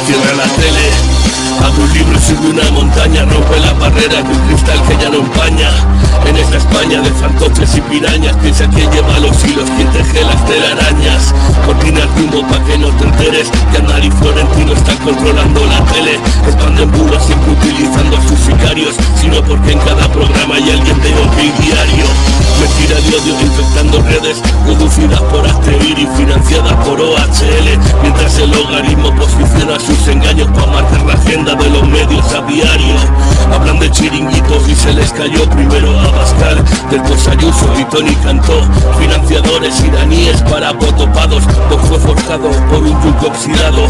Cierra la tele, abre un libro y sube una montaña, rompe la barrera de un cristal que ya no empaña. En esta España de fantoches y pirañas, piensa que lleva los hilos, quien teje las telarañas. Cortinas de humo pa' que no te enteres que Aznar y Florentino están controlando la tele. Expanden bulos siempre utilizando a sus sicarios, sino porque en cada programa hay alguien de OK Diario. Mentira de odio infectando redes, producidas por Asteir y financiadas por OHL, mientras el logaritmo posiciona sus engaños para marcar la agenda de los medios a diario. Hablan de chiringuitos y se les cayó primero a Abascal, después Ayuso y Tony Cantó. Financiadores iraníes para potopados, Vox fue forjado por un yunque oxidado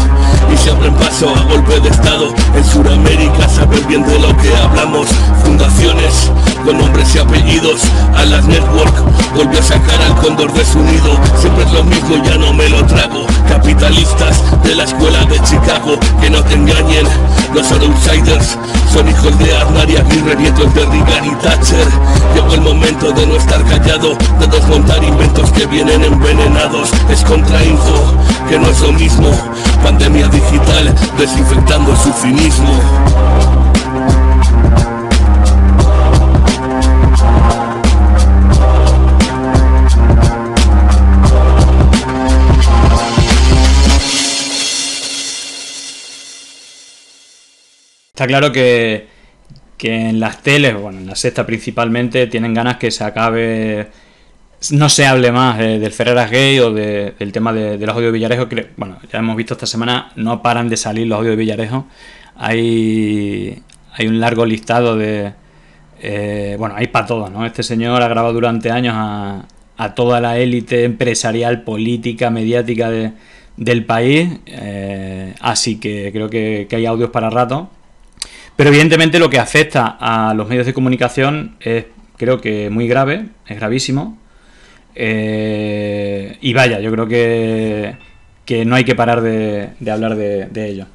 y se abren paso a golpe de estado. En Sudamérica saben bien de lo que hablamos. Fundaciones con nombres y apellidos, a las network volvió a sacar al cóndor de su nido. Siempre es lo mismo, ya no me lo trago. Capitalistas de la escuela de Chicago, que no te engañen, no son outsiders, son hijos de Aznar y Aguirre, nietos de Reagan y Thatcher. Llegó el momento de no estar callado, de desmontar inventos que vienen envenenados. Es contrainfo, que no es lo mismo, pandemia digital desinfectando su cinismo. Está claro que en las teles, bueno, en la Sexta principalmente, tienen ganas que se acabe, no se hable más del Ferreras Gate o del tema de los audios de Villarejo, que, bueno, ya hemos visto esta semana, no paran de salir los audios de Villarejo. Hay un largo listado de... bueno, hay para todos, ¿no? Este señor ha grabado durante años a toda la élite empresarial, política, mediática del país, así que creo que hay audios para rato. Pero evidentemente lo que afecta a los medios de comunicación es, creo que muy grave, es gravísimo. Y vaya, yo creo que no hay que parar de hablar de ello.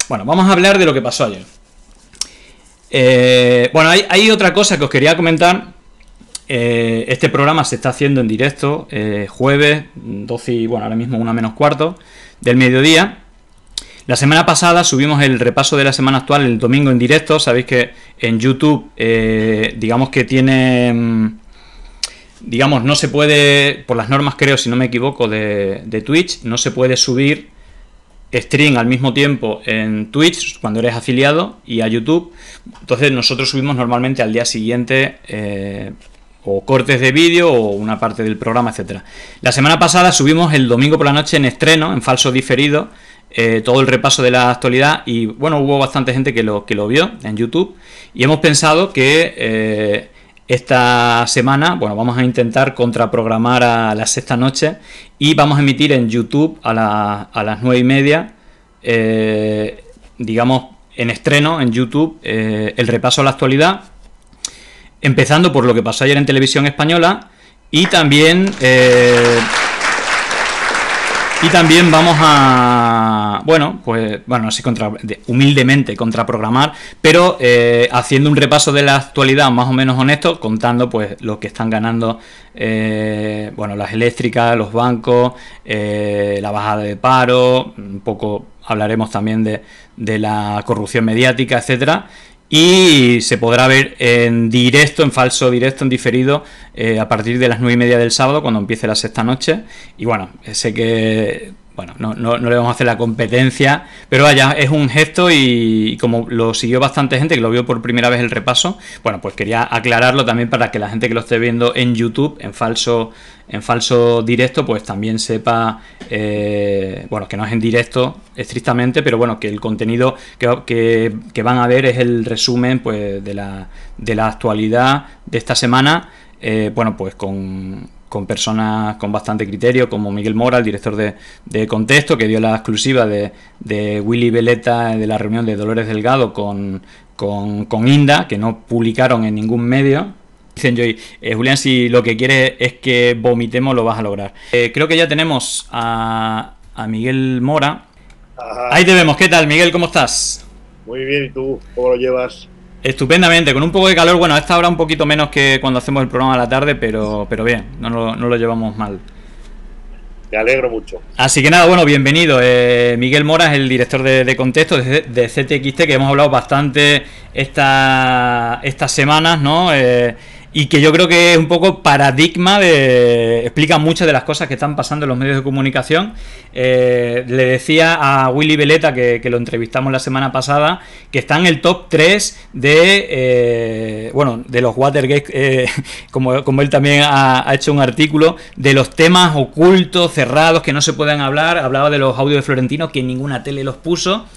Bueno, vamos a hablar de lo que pasó ayer. Bueno, hay otra cosa que os quería comentar. Este programa se está haciendo en directo, jueves, 12 y, bueno, ahora mismo 1:45 del mediodía. La semana pasada subimos el repaso de la semana actual el domingo en directo. Sabéis que en YouTube, digamos que tiene... digamos, no se puede, por las normas creo, si no me equivoco, de Twitch, no se puede subir stream al mismo tiempo en Twitch cuando eres afiliado y a YouTube. Entonces nosotros subimos normalmente al día siguiente o cortes de vídeo o una parte del programa, etcétera. La semana pasada subimos el domingo por la noche en estreno, en falso diferido, todo el repaso de la actualidad y bueno, hubo bastante gente que lo vio en YouTube y hemos pensado que esta semana, bueno, vamos a intentar contraprogramar a la sexta noche y vamos a emitir en YouTube a las 9:30, digamos, en estreno en YouTube, el repaso a la actualidad, empezando por lo que pasó ayer en Televisión Española y también vamos a, bueno, no sé, humildemente contraprogramar, pero haciendo un repaso de la actualidad más o menos honesto, contando pues lo que están ganando, bueno, las eléctricas, los bancos, la bajada de paro, un poco hablaremos también de la corrupción mediática, etcétera. Y se podrá ver en directo, en falso directo, en diferido, a partir de las 9:30 del sábado, cuando empiece la sexta noche. Y bueno, sé que bueno, no le vamos a hacer la competencia, pero vaya, es un gesto y como lo siguió bastante gente que lo vio por primera vez el repaso, bueno, pues quería aclararlo también para que la gente que lo esté viendo en YouTube, en falso directo, pues también sepa, bueno, que no es en directo estrictamente, pero bueno, que el contenido que van a ver es el resumen pues de la actualidad de esta semana, bueno, pues con personas con bastante criterio, como Miguel Mora, el director de Contexto, que dio la exclusiva de Willy Veleta de la reunión de Dolores Delgado con Inda, que no publicaron en ningún medio. Dicen Joy, Julián, si lo que quieres es que vomitemos, lo vas a lograr. Creo que ya tenemos a Miguel Mora. Ajá. Ahí te vemos. ¿Qué tal, Miguel? ¿Cómo estás? Muy bien, ¿y tú? ¿Cómo lo llevas? Estupendamente, con un poco de calor. Bueno, a esta hora un poquito menos que cuando hacemos el programa a la tarde, pero bien, no lo llevamos mal. Me alegro mucho. Así que nada, bueno, bienvenido. Miguel Mora es el director de Contexto de CTXT, que hemos hablado bastante estas semanas, ¿no? Y que yo creo que es un poco paradigma explica muchas de las cosas que están pasando en los medios de comunicación. Le decía a Willy Veleta, que lo entrevistamos la semana pasada, que está en el top 3 de los Watergate, como él también ha hecho un artículo, de los temas ocultos, cerrados, que no se pueden hablar. Hablaba de los audios de Florentino, que ninguna tele los puso.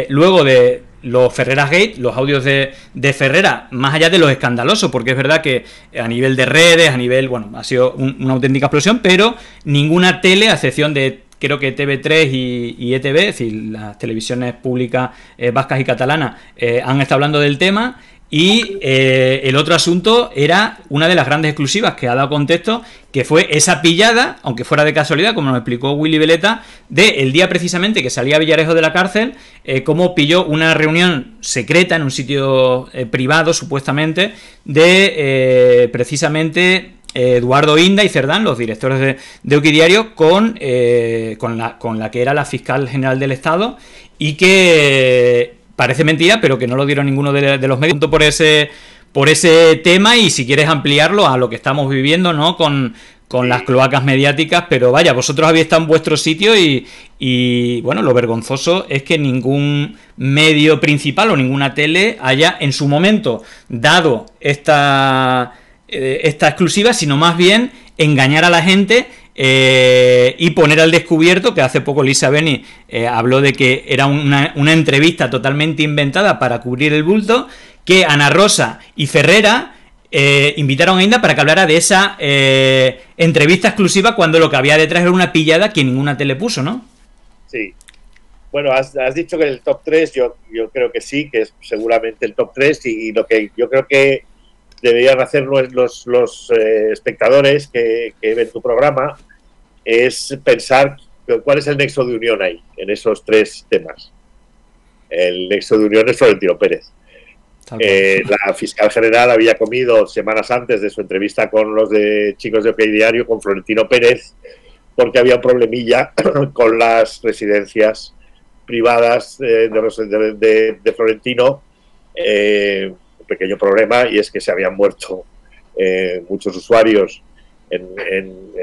Luego de los Ferreras Gate, los audios de Ferrera, más allá de los escandalosos, porque es verdad que a nivel de redes, ha sido una auténtica explosión, pero ninguna tele, a excepción de creo que TV3 y ETV, es decir, las televisiones públicas vascas y catalanas, han estado hablando del tema. Y el otro asunto era una de las grandes exclusivas que ha dado Contexto, que fue esa pillada, aunque fuera de casualidad, como nos explicó Willy Veleta, el día precisamente que salía Villarejo de la cárcel, cómo pilló una reunión secreta en un sitio privado, supuestamente, de precisamente Eduardo Inda y Cerdán, los directores de Oquidiario, con la que era la fiscal general del Estado, y que parece mentira, pero que no lo dieron ninguno de los medios por ese tema. Y si quieres ampliarlo a lo que estamos viviendo, ¿no? Con las cloacas mediáticas, pero vaya, vosotros habéis estado en vuestro sitio y bueno, lo vergonzoso es que ningún medio principal o ninguna tele haya en su momento dado esta exclusiva, sino más bien engañar a la gente y poner al descubierto, que hace poco Lisa Beni habló de que era una entrevista totalmente inventada para cubrir el bulto, que Ana Rosa y Ferrera invitaron a Inda para que hablara de esa entrevista exclusiva, cuando lo que había detrás era una pillada que ninguna tele puso, ¿no? Sí. Bueno, has dicho que el top 3, yo creo que sí, que es seguramente el top 3, y lo que yo creo que deberían hacer los espectadores que ven tu programa es pensar cuál es el nexo de unión ahí, en esos tres temas. El nexo de unión es Florentino Pérez. La fiscal general había comido semanas antes de su entrevista con los chicos de OK Diario con Florentino Pérez, porque había un problemilla con las residencias privadas de Florentino, un pequeño problema, y es que se habían muerto muchos usuarios en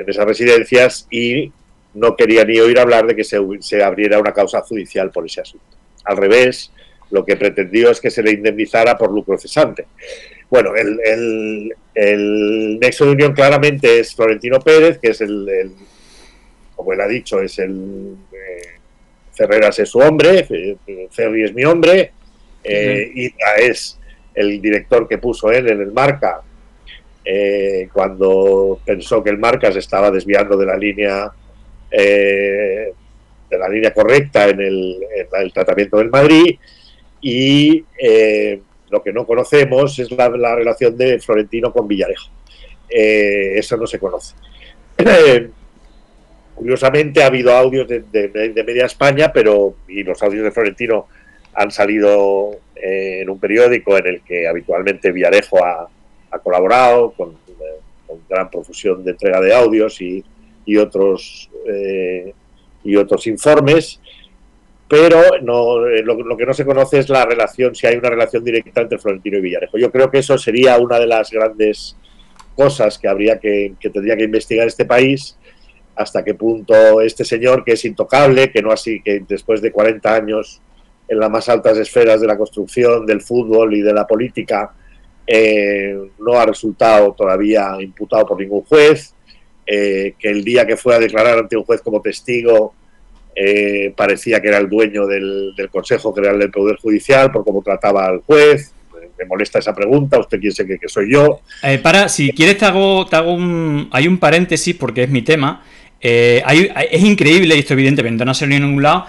esas residencias, y no quería ni oír hablar de que se abriera una causa judicial por ese asunto. Al revés, lo que pretendió es que se le indemnizara por lucro cesante. Bueno, el nexo de unión claramente es Florentino Pérez, que es como él ha dicho, es Ferreras es su hombre, Ferri es mi hombre, Ida es el director que puso él en el Marca, cuando pensó que el Marca se estaba desviando de la línea correcta en el tratamiento del Madrid. Y lo que no conocemos es la relación de Florentino con Villarejo. Eso no se conoce. Curiosamente ha habido audios de Media España, y los audios de Florentino han salido en un periódico en el que habitualmente Villarejo ha colaborado con gran profusión de entrega de audios y otros informes. Pero lo que no se conoce es la relación, si hay una relación directa entre Florentino y Villarejo. Yo creo que eso sería una de las grandes cosas que tendría que investigar este país, hasta qué punto este señor, que es intocable, que después de 40 años en las más altas esferas de la construcción, del fútbol y de la política, no ha resultado todavía imputado por ningún juez, que el día que fue a declarar ante un juez como testigo parecía que era el dueño del Consejo General del Poder Judicial por cómo trataba al juez. Me molesta esa pregunta. ¿Usted quién se cree que soy yo? Si quieres te hago hay un paréntesis, porque es mi tema. Es increíble, y esto evidentemente no ha salido en ningún lado.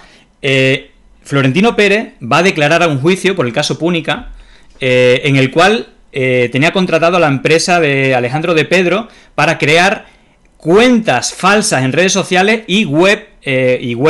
Florentino Pérez va a declarar a un juicio por el caso Púnica, en el cual tenía contratado a la empresa de Alejandro de Pedro para crear cuentas falsas en redes sociales y web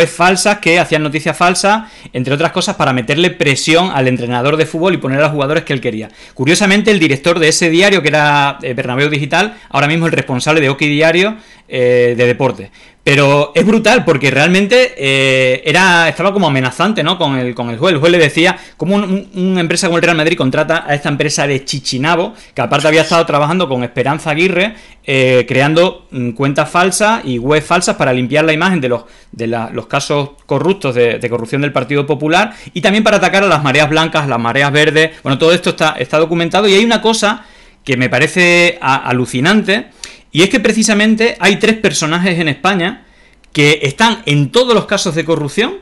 falsas que hacían noticias falsas, entre otras cosas, para meterle presión al entrenador de fútbol y poner a los jugadores que él quería. Curiosamente, el director de ese diario, que era Bernabéu Digital, ahora mismo el responsable de OK Diario de deporte. Pero es brutal porque realmente estaba como amenazante, ¿no? Con el juez. El juez le decía cómo una empresa como el Real Madrid contrata a esta empresa de Chichinabo, que aparte había estado trabajando con Esperanza Aguirre, creando cuentas falsas y webs falsas para limpiar la imagen de los casos corruptos de corrupción del Partido Popular, y también para atacar a las mareas blancas, las mareas verdes. Bueno, todo esto está documentado, y hay una cosa que me parece alucinante. Y es que precisamente hay 3 personajes en España que están en todos los casos de corrupción,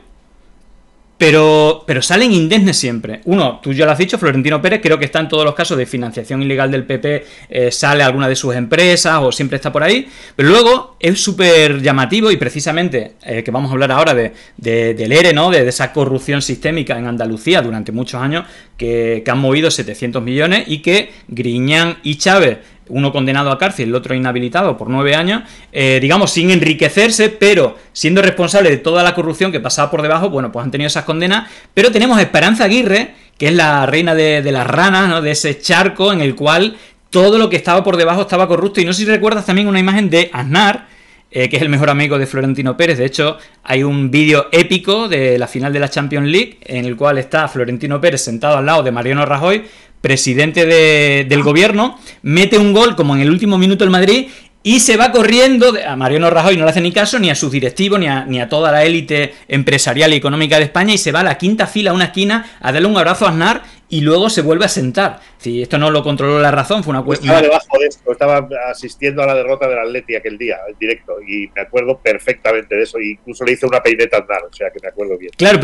pero salen indemnes siempre. Uno, tú ya lo has dicho, Florentino Pérez, creo que está en todos los casos de financiación ilegal del PP, sale alguna de sus empresas o siempre está por ahí. Pero luego es súper llamativo, y precisamente que vamos a hablar ahora del ERE, ¿no? De esa corrupción sistémica en Andalucía durante muchos años, que han movido 700 millones y que Griñán y Chávez, uno condenado a cárcel y el otro inhabilitado por 9 años, digamos, sin enriquecerse, pero siendo responsable de toda la corrupción que pasaba por debajo, bueno, pues han tenido esas condenas. Pero tenemos a Esperanza Aguirre, que es la reina de las ranas, ¿no? De ese charco en el cual todo lo que estaba por debajo estaba corrupto. Y no sé si recuerdas también una imagen de Aznar, que es el mejor amigo de Florentino Pérez. De hecho, hay un vídeo épico de la final de la Champions League en el cual está Florentino Pérez sentado al lado de Mariano Rajoy, presidente del gobierno, mete un gol como en el último minuto el Madrid y se va corriendo. A Mariano Rajoy no le hace ni caso, ni a sus directivos, ni a toda la élite empresarial y económica de España, y se va a la quinta fila, a una esquina, a darle un abrazo a Aznar, y luego se vuelve a sentar. Si esto no lo controló la razón, fue una cuestión. Estaba debajo de esto, estaba asistiendo a la derrota del Atleti aquel día, en directo, y me acuerdo perfectamente de eso, e incluso le hice una peineta a Aznar, o sea que me acuerdo bien. Claro,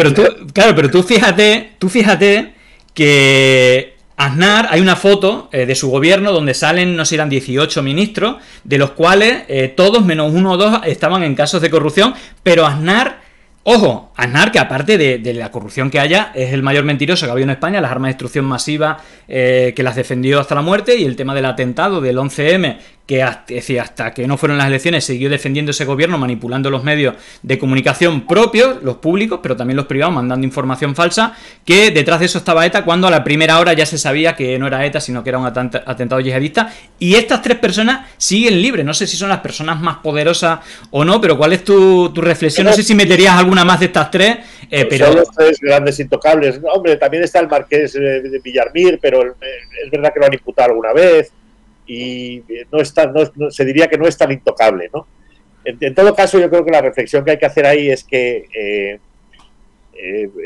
pero tú fíjate que Aznar, hay una foto de su gobierno donde salen, no sé, eran 18 ministros, de los cuales todos menos 1 o 2 estaban en casos de corrupción, pero Aznar, ojo, Aznar, que aparte de la corrupción que haya, es el mayor mentiroso que ha habido en España, las armas de destrucción masiva, que las defendió hasta la muerte, y el tema del atentado del 11M, que hasta que no fueron las elecciones siguió defendiendo ese gobierno, manipulando los medios de comunicación propios, los públicos, pero también los privados, mandando información falsa, que detrás de eso estaba ETA, cuando a la primera hora ya se sabía que no era ETA, sino que era un atentado yihadista. Y estas 3 personas siguen libres. No sé si son las personas más poderosas o no, pero ¿cuál es tu reflexión? No sé si meterías alguna más de estas 3, pero... Son los 3 grandes intocables. Hombre, también está el marqués de Villarmir, pero es verdad que lo han imputado alguna vez, y se diría que no es tan intocable, ¿no? En todo caso, yo creo que la reflexión que hay que hacer ahí es que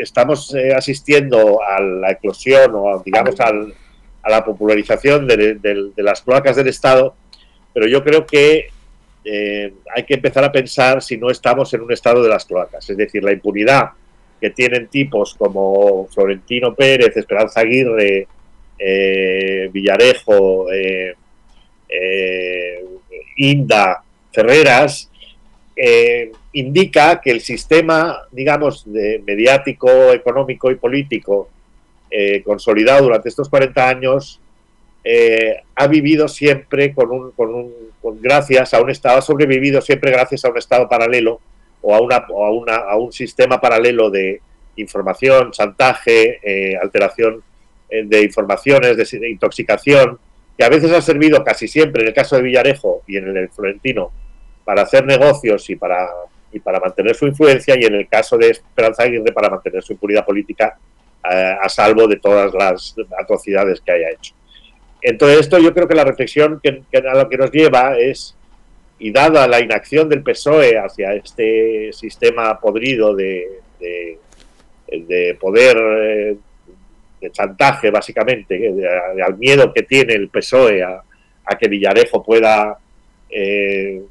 estamos asistiendo a la eclosión o, digamos, a la popularización de las cloacas del Estado, pero yo creo que hay que empezar a pensar si no estamos en un estado de las cloacas. Es decir, la impunidad que tienen tipos como Florentino Pérez, Esperanza Aguirre, Villarejo, Inda, Ferreras, indica que el sistema, digamos, mediático, económico y político consolidado durante estos 40 años ha vivido siempre gracias a un Estado, ha sobrevivido siempre gracias a un Estado paralelo o a un sistema paralelo de información, chantaje, alteración de informaciones, de intoxicación, que a veces ha servido casi siempre, en el caso de Villarejo y en el de Florentino, para hacer negocios y para mantener su influencia, y en el caso de Esperanza Aguirre para mantener su impunidad política a salvo de todas las atrocidades que haya hecho. Entonces esto, yo creo que la reflexión a lo que nos lleva es, y dada la inacción del PSOE hacia este sistema podrido de poder, de chantaje básicamente, al miedo que tiene el PSOE a que Villarejo pueda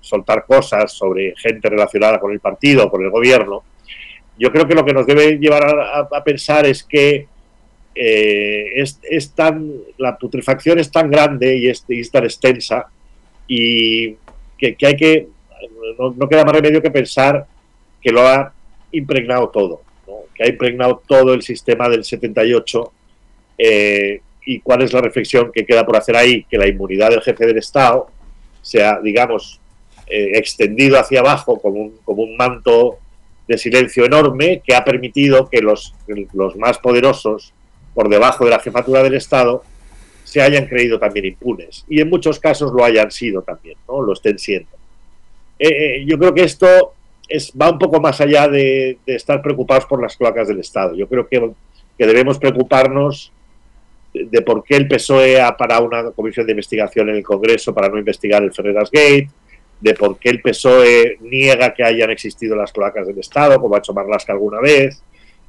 soltar cosas sobre gente relacionada con el partido, con el gobierno, yo creo que lo que nos debe llevar a pensar es que la putrefacción es tan grande y es tan extensa, y que no queda más remedio que pensar que lo ha impregnado todo, ¿no? Que ha impregnado todo el sistema del 78, y cuál es la reflexión que queda por hacer ahí: que la inmunidad del jefe del Estado se ha, digamos, extendido hacia abajo como un manto de silencio enorme, que ha permitido que los más poderosos por debajo de la jefatura del Estado se hayan creído también impunes, y en muchos casos lo hayan sido también, ¿no? Lo estén siendo. Yo creo que esto va un poco más allá de estar preocupados por las cloacas del Estado. Yo creo que debemos preocuparnos de por qué el PSOE ha parado una comisión de investigación en el Congreso para no investigar el Ferreras Gate, de por qué el PSOE niega que hayan existido las cloacas del Estado, como ha hecho Marlaska alguna vez,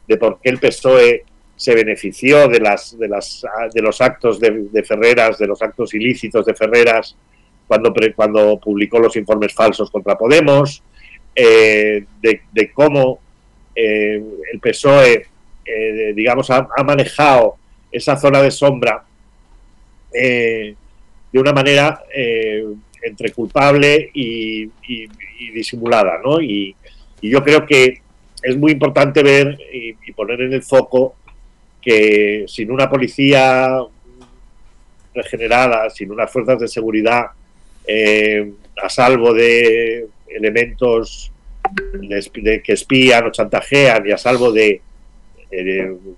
de por qué el PSOE se benefició de los actos de Ferreras, de los actos ilícitos de Ferreras, cuando publicó los informes falsos contra Podemos, de cómo el PSOE, digamos, ha manejado esa zona de sombra de una manera entre culpable y disimulada, ¿no? Y yo creo que es muy importante ver y poner en el foco que sin una policía regenerada, sin unas fuerzas de seguridad a salvo de elementos que espían o chantajean y a salvo de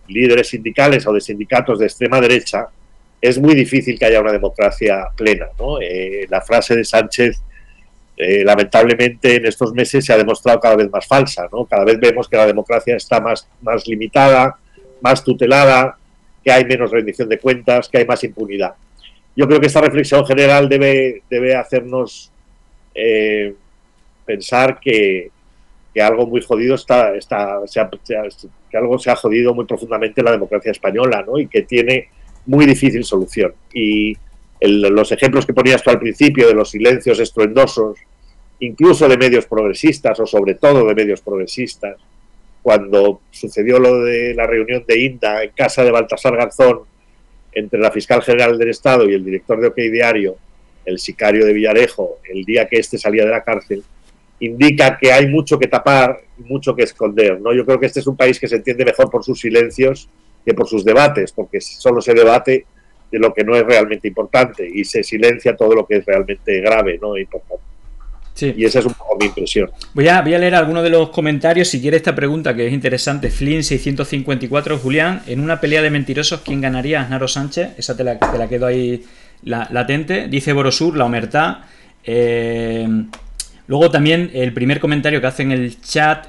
líderes sindicales o de sindicatos de extrema derecha, es muy difícil que haya una democracia plena, ¿no? La frase de Sánchez, lamentablemente en estos meses se ha demostrado cada vez más falsa, ¿no? Cada vez vemos que la democracia está más limitada, más tutelada, que hay menos rendición de cuentas, que hay más impunidad. Yo creo que esta reflexión general debe hacernos pensar que algo muy jodido que algo se ha jodido muy profundamente en la democracia española, ¿no? Y que tiene muy difícil solución. Y los ejemplos que ponías tú al principio de los silencios estruendosos, incluso de medios progresistas o sobre todo de medios progresistas, cuando sucedió lo de la reunión de INDA en casa de Baltasar Garzón entre la fiscal general del Estado y el director de OK Diario, el sicario de Villarejo, el día que éste salía de la cárcel, indica que hay mucho que tapar y mucho que esconder, ¿no? Yo creo que este es un país que se entiende mejor por sus silencios que por sus debates, porque solo se debate de lo que no es realmente importante y se silencia todo lo que es realmente grave, ¿no? Importante. Sí. Y esa es un poco mi impresión. Voy a leer algunos de los comentarios. Si quiere esta pregunta, que es interesante. Flynn 654, Julián, en una pelea de mentirosos, ¿quién ganaría? ¿Aznar o Sánchez? Esa te la quedo ahí latente. Dice Borosur, la omertá. Luego también el primer comentario que hace en el chat,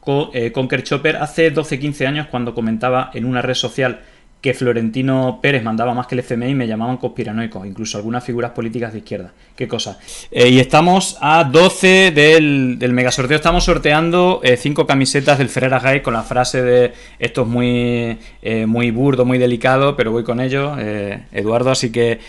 Conker Chopper, hace 12-15 años, cuando comentaba en una red social que Florentino Pérez mandaba más que el FMI, me llamaban conspiranoicos, incluso algunas figuras políticas de izquierda. Qué cosa. Y estamos a 12 del megasorteo. Estamos sorteando 5 camisetas del Ferreras Gate con la frase de esto es muy burdo, muy delicado, pero voy con ello, Eduardo. Así que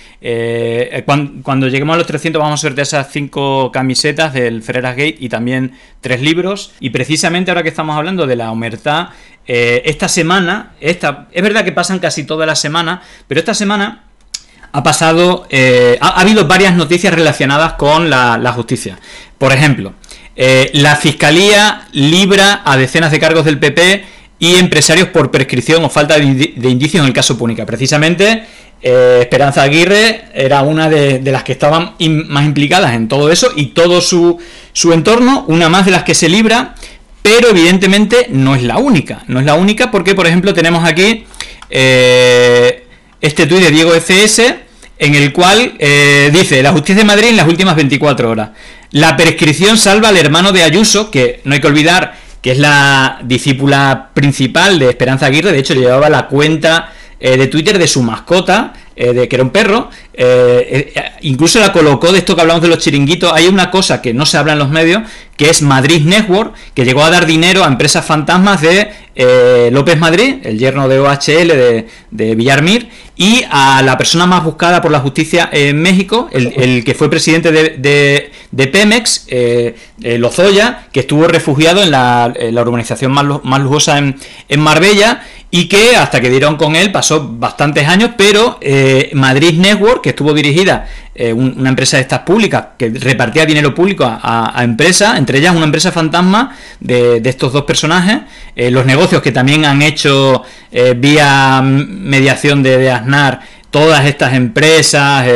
cuando lleguemos a los 300 vamos a sortear esas 5 camisetas del Ferreras Gate y también 3 libros. Y precisamente ahora que estamos hablando de la omertá, esta semana, es verdad que pasan casi toda la semana, pero esta semana ha pasado, ha habido varias noticias relacionadas con la justicia. Por ejemplo, la Fiscalía libra a decenas de cargos del PP y empresarios por prescripción o falta de indicios en el caso Púnica. Precisamente, Esperanza Aguirre era una de las que estaban más implicadas en todo eso y todo su entorno, una más de las que se libra. Pero evidentemente no es la única. No es la única porque, por ejemplo, tenemos aquí este tuit de Diego FS, en el cual dice: la justicia de Madrid en las últimas 24 horas. La prescripción salva al hermano de Ayuso, que no hay que olvidar que es la discípula principal de Esperanza Aguirre. De hecho, le llevaba la cuenta de Twitter de su mascota, que era un perro. Incluso la colocó, de esto que hablamos de los chiringuitos. Hay una cosa que no se habla en los medios, que es Madrid Network, que llegó a dar dinero a empresas fantasmas de López Madrid, el yerno de OHL de Villarmir, y a la persona más buscada por la justicia en México, el que fue presidente de Pemex, Lozoya, que estuvo refugiado en la urbanización más lujosa en Marbella, y que hasta que dieron con él pasó bastantes años, pero Madrid Network, que estuvo dirigida, una empresa de estas públicas que repartía dinero público a empresas, entre ellas una empresa fantasma de estos dos personajes, los negocios que también han hecho vía mediación de Aznar todas estas empresas,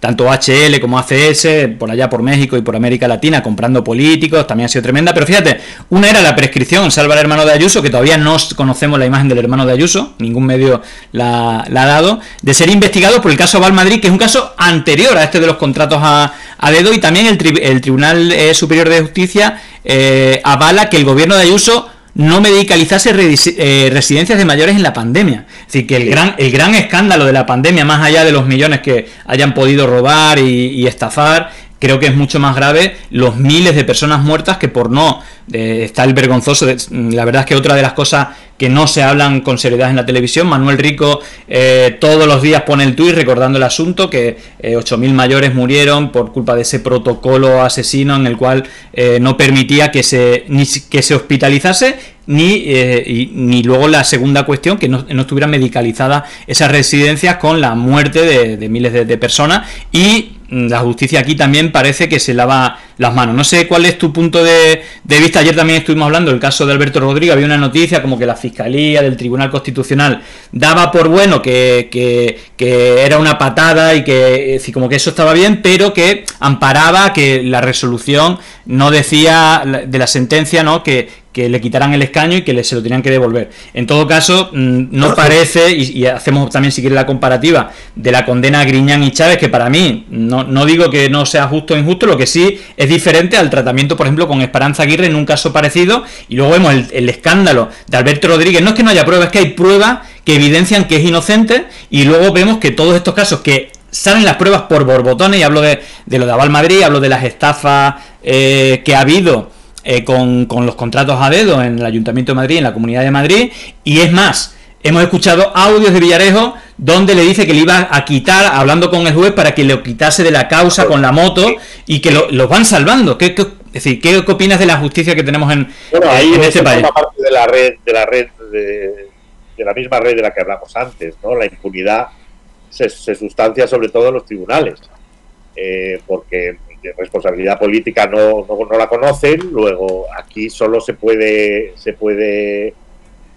tanto HL como ACS, por allá por México y por América Latina, comprando políticos, también ha sido tremenda. Pero fíjate, una era la prescripción, salva al hermano de Ayuso, que todavía no conocemos la imagen del hermano de Ayuso, ningún medio la ha dado, de ser investigado por el caso Valmadrid, que es un caso anterior a este de los contratos a dedo, y también el Tribunal Superior de Justicia avala que el gobierno de Ayuso no medicalizase residencias de mayores en la pandemia. Es decir, que el gran escándalo de la pandemia, más allá de los millones que hayan podido robar y estafar, creo que es mucho más grave los miles de personas muertas que por no... está el vergonzoso... la verdad es que otra de las cosas que no se hablan con seriedad en la televisión, Manuel Rico todos los días pone el tuit recordando el asunto, que 8.000 mayores murieron por culpa de ese protocolo asesino en el cual no permitía que se hospitalizase ni luego la segunda cuestión, que no estuvieran medicalizadas esas residencias con la muerte de miles de personas. Y la justicia aquí también parece que se lava las manos. No sé cuál es tu punto de vista. Ayer también estuvimos hablando del caso de Alberto Rodríguez. Había una noticia como que la Fiscalía del Tribunal Constitucional daba por bueno que era una patada y que, es decir, como que eso estaba bien, pero que amparaba que la resolución no decía de la sentencia, ¿no?, que le quitaran el escaño y que se lo tenían que devolver. En todo caso, no parece, y hacemos también si quiere la comparativa de la condena a Griñán y Chávez, que para mí, no digo que no sea justo o injusto, lo que sí es diferente al tratamiento, por ejemplo, con Esperanza Aguirre en un caso parecido, y luego vemos el escándalo de Alberto Rodríguez. No es que no haya pruebas, es que hay pruebas que evidencian que es inocente, y luego vemos que todos estos casos que salen las pruebas por borbotones, y hablo de lo de Aval Madrid, hablo de las estafas que ha habido con los contratos a dedo en el Ayuntamiento de Madrid, en la Comunidad de Madrid, y es más, hemos escuchado audios de Villarejo donde le dice que le iba a quitar, hablando con el juez, para que lo quitase de la causa con la moto, y que los van salvando. Es decir, ¿qué opinas de la justicia que tenemos en este país? Parte de la misma red de la que hablamos antes, ¿no? La impunidad se sustancia sobre todo en los tribunales, porque responsabilidad política no la conocen. Luego aquí solo se puede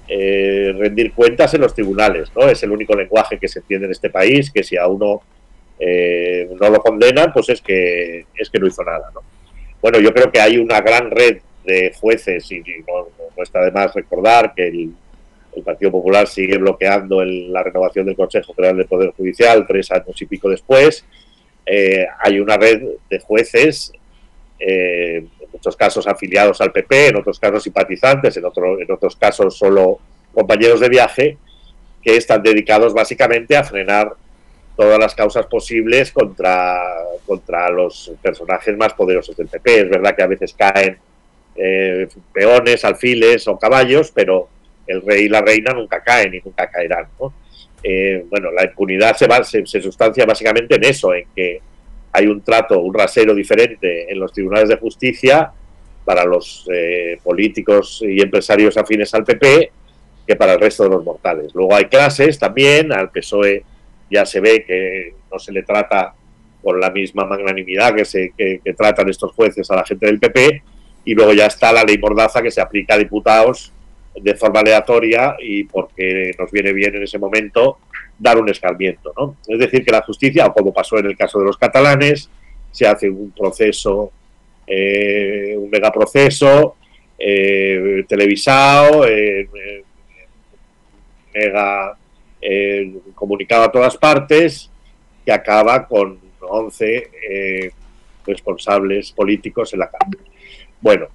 rendir cuentas en los tribunales, ¿no? Es el único lenguaje que se entiende en este país, que si a uno no lo condenan, pues es que no hizo nada, ¿no? Bueno, yo creo que hay una gran red de jueces, y no está de más recordar que el Partido Popular sigue bloqueando la renovación del Consejo General del Poder Judicial 3 años y pico después. Hay una red de jueces, en muchos casos afiliados al PP, en otros casos simpatizantes, en otros casos solo compañeros de viaje, que están dedicados básicamente a frenar todas las causas posibles contra los personajes más poderosos del PP. Es verdad que a veces caen peones, alfiles o caballos, pero el rey y la reina nunca caen y nunca caerán, ¿no? Bueno, la impunidad se sustancia básicamente en eso, en que hay un rasero diferente en los tribunales de justicia para los políticos y empresarios afines al PP que para el resto de los mortales. Luego hay clases también. Al PSOE ya se ve que no se le trata con la misma magnanimidad que tratan estos jueces a la gente del PP, y luego ya está la ley Mordaza, que se aplica a diputados de forma aleatoria y porque nos viene bien en ese momento dar un escarmiento, ¿no? Es decir, que la justicia, o como pasó en el caso de los catalanes, se hace un proceso, un megaproceso televisado, mega comunicado a todas partes, que acaba con 11 responsables políticos en la cárcel. Bueno,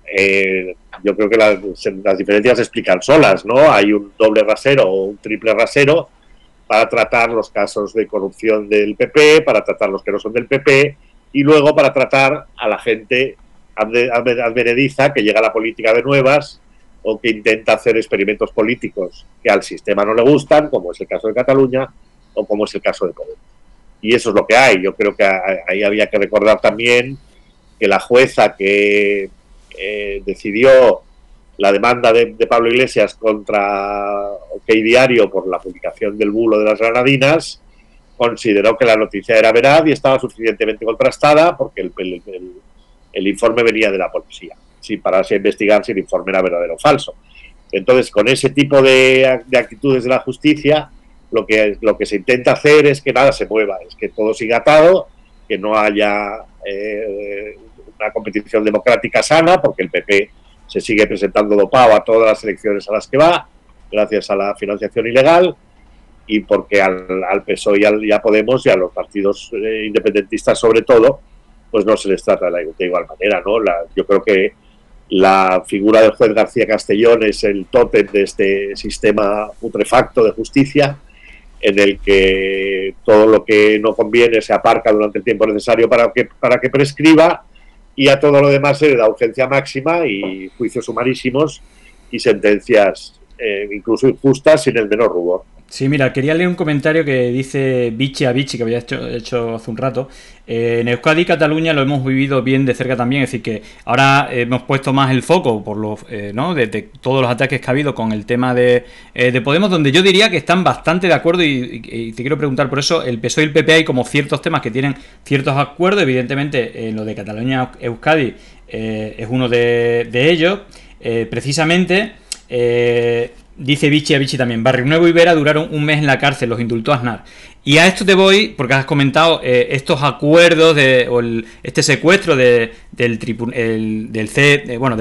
yo creo que las diferencias se explican solas, ¿no? Hay un doble rasero o un triple rasero para tratar los casos de corrupción del PP, para tratar los que no son del PP, y luego para tratar a la gente advenediza que llega a la política de nuevas o que intenta hacer experimentos políticos que al sistema no le gustan, como es el caso de Cataluña o como es el caso de Podemos. Y eso es lo que hay. Yo creo que ahí había que recordar también que la jueza que decidió la demanda de Pablo Iglesias contra OK Diario por la publicación del bulo de las Granadinas, consideró que la noticia era veraz y estaba suficientemente contrastada porque el informe venía de la policía, sin pararse a investigar si el informe era verdadero o falso. Entonces, con ese tipo de actitudes de la justicia, lo que se intenta hacer es que nada se mueva, es que todo siga atado, que no haya una competición democrática sana, porque el PP se sigue presentando dopado a todas las elecciones a las que va, gracias a la financiación ilegal, y porque al PSOE y a Podemos y a los partidos independentistas sobre todo, pues no se les trata de igual manera, ¿no? Yo creo que la figura del juez García Castellón es el tótem de este sistema putrefacto de justicia, en el que todo lo que no conviene se aparca durante el tiempo necesario para que prescriba, y a todo lo demás se le da urgencia máxima y juicios sumarísimos y sentencias incluso injustas sin el menor rubor. Sí, mira, quería leer un comentario que dice Vichy a Vichy, que había hecho hace un rato. En Euskadi y Cataluña lo hemos vivido bien de cerca también, es decir, que ahora hemos puesto más el foco por los, ¿no? de todos los ataques que ha habido con el tema de Podemos, donde yo diría que están bastante de acuerdo, y te quiero preguntar por eso. El PSOE y el PP hay como ciertos temas que tienen ciertos acuerdos, evidentemente lo de Cataluña Euskadi es uno de ellos, precisamente. Dice Vichy a Vichy también, Barrio Nuevo y Vera duraron un mes en la cárcel, los indultó Aznar. Y a esto te voy, porque has comentado estos acuerdos este secuestro del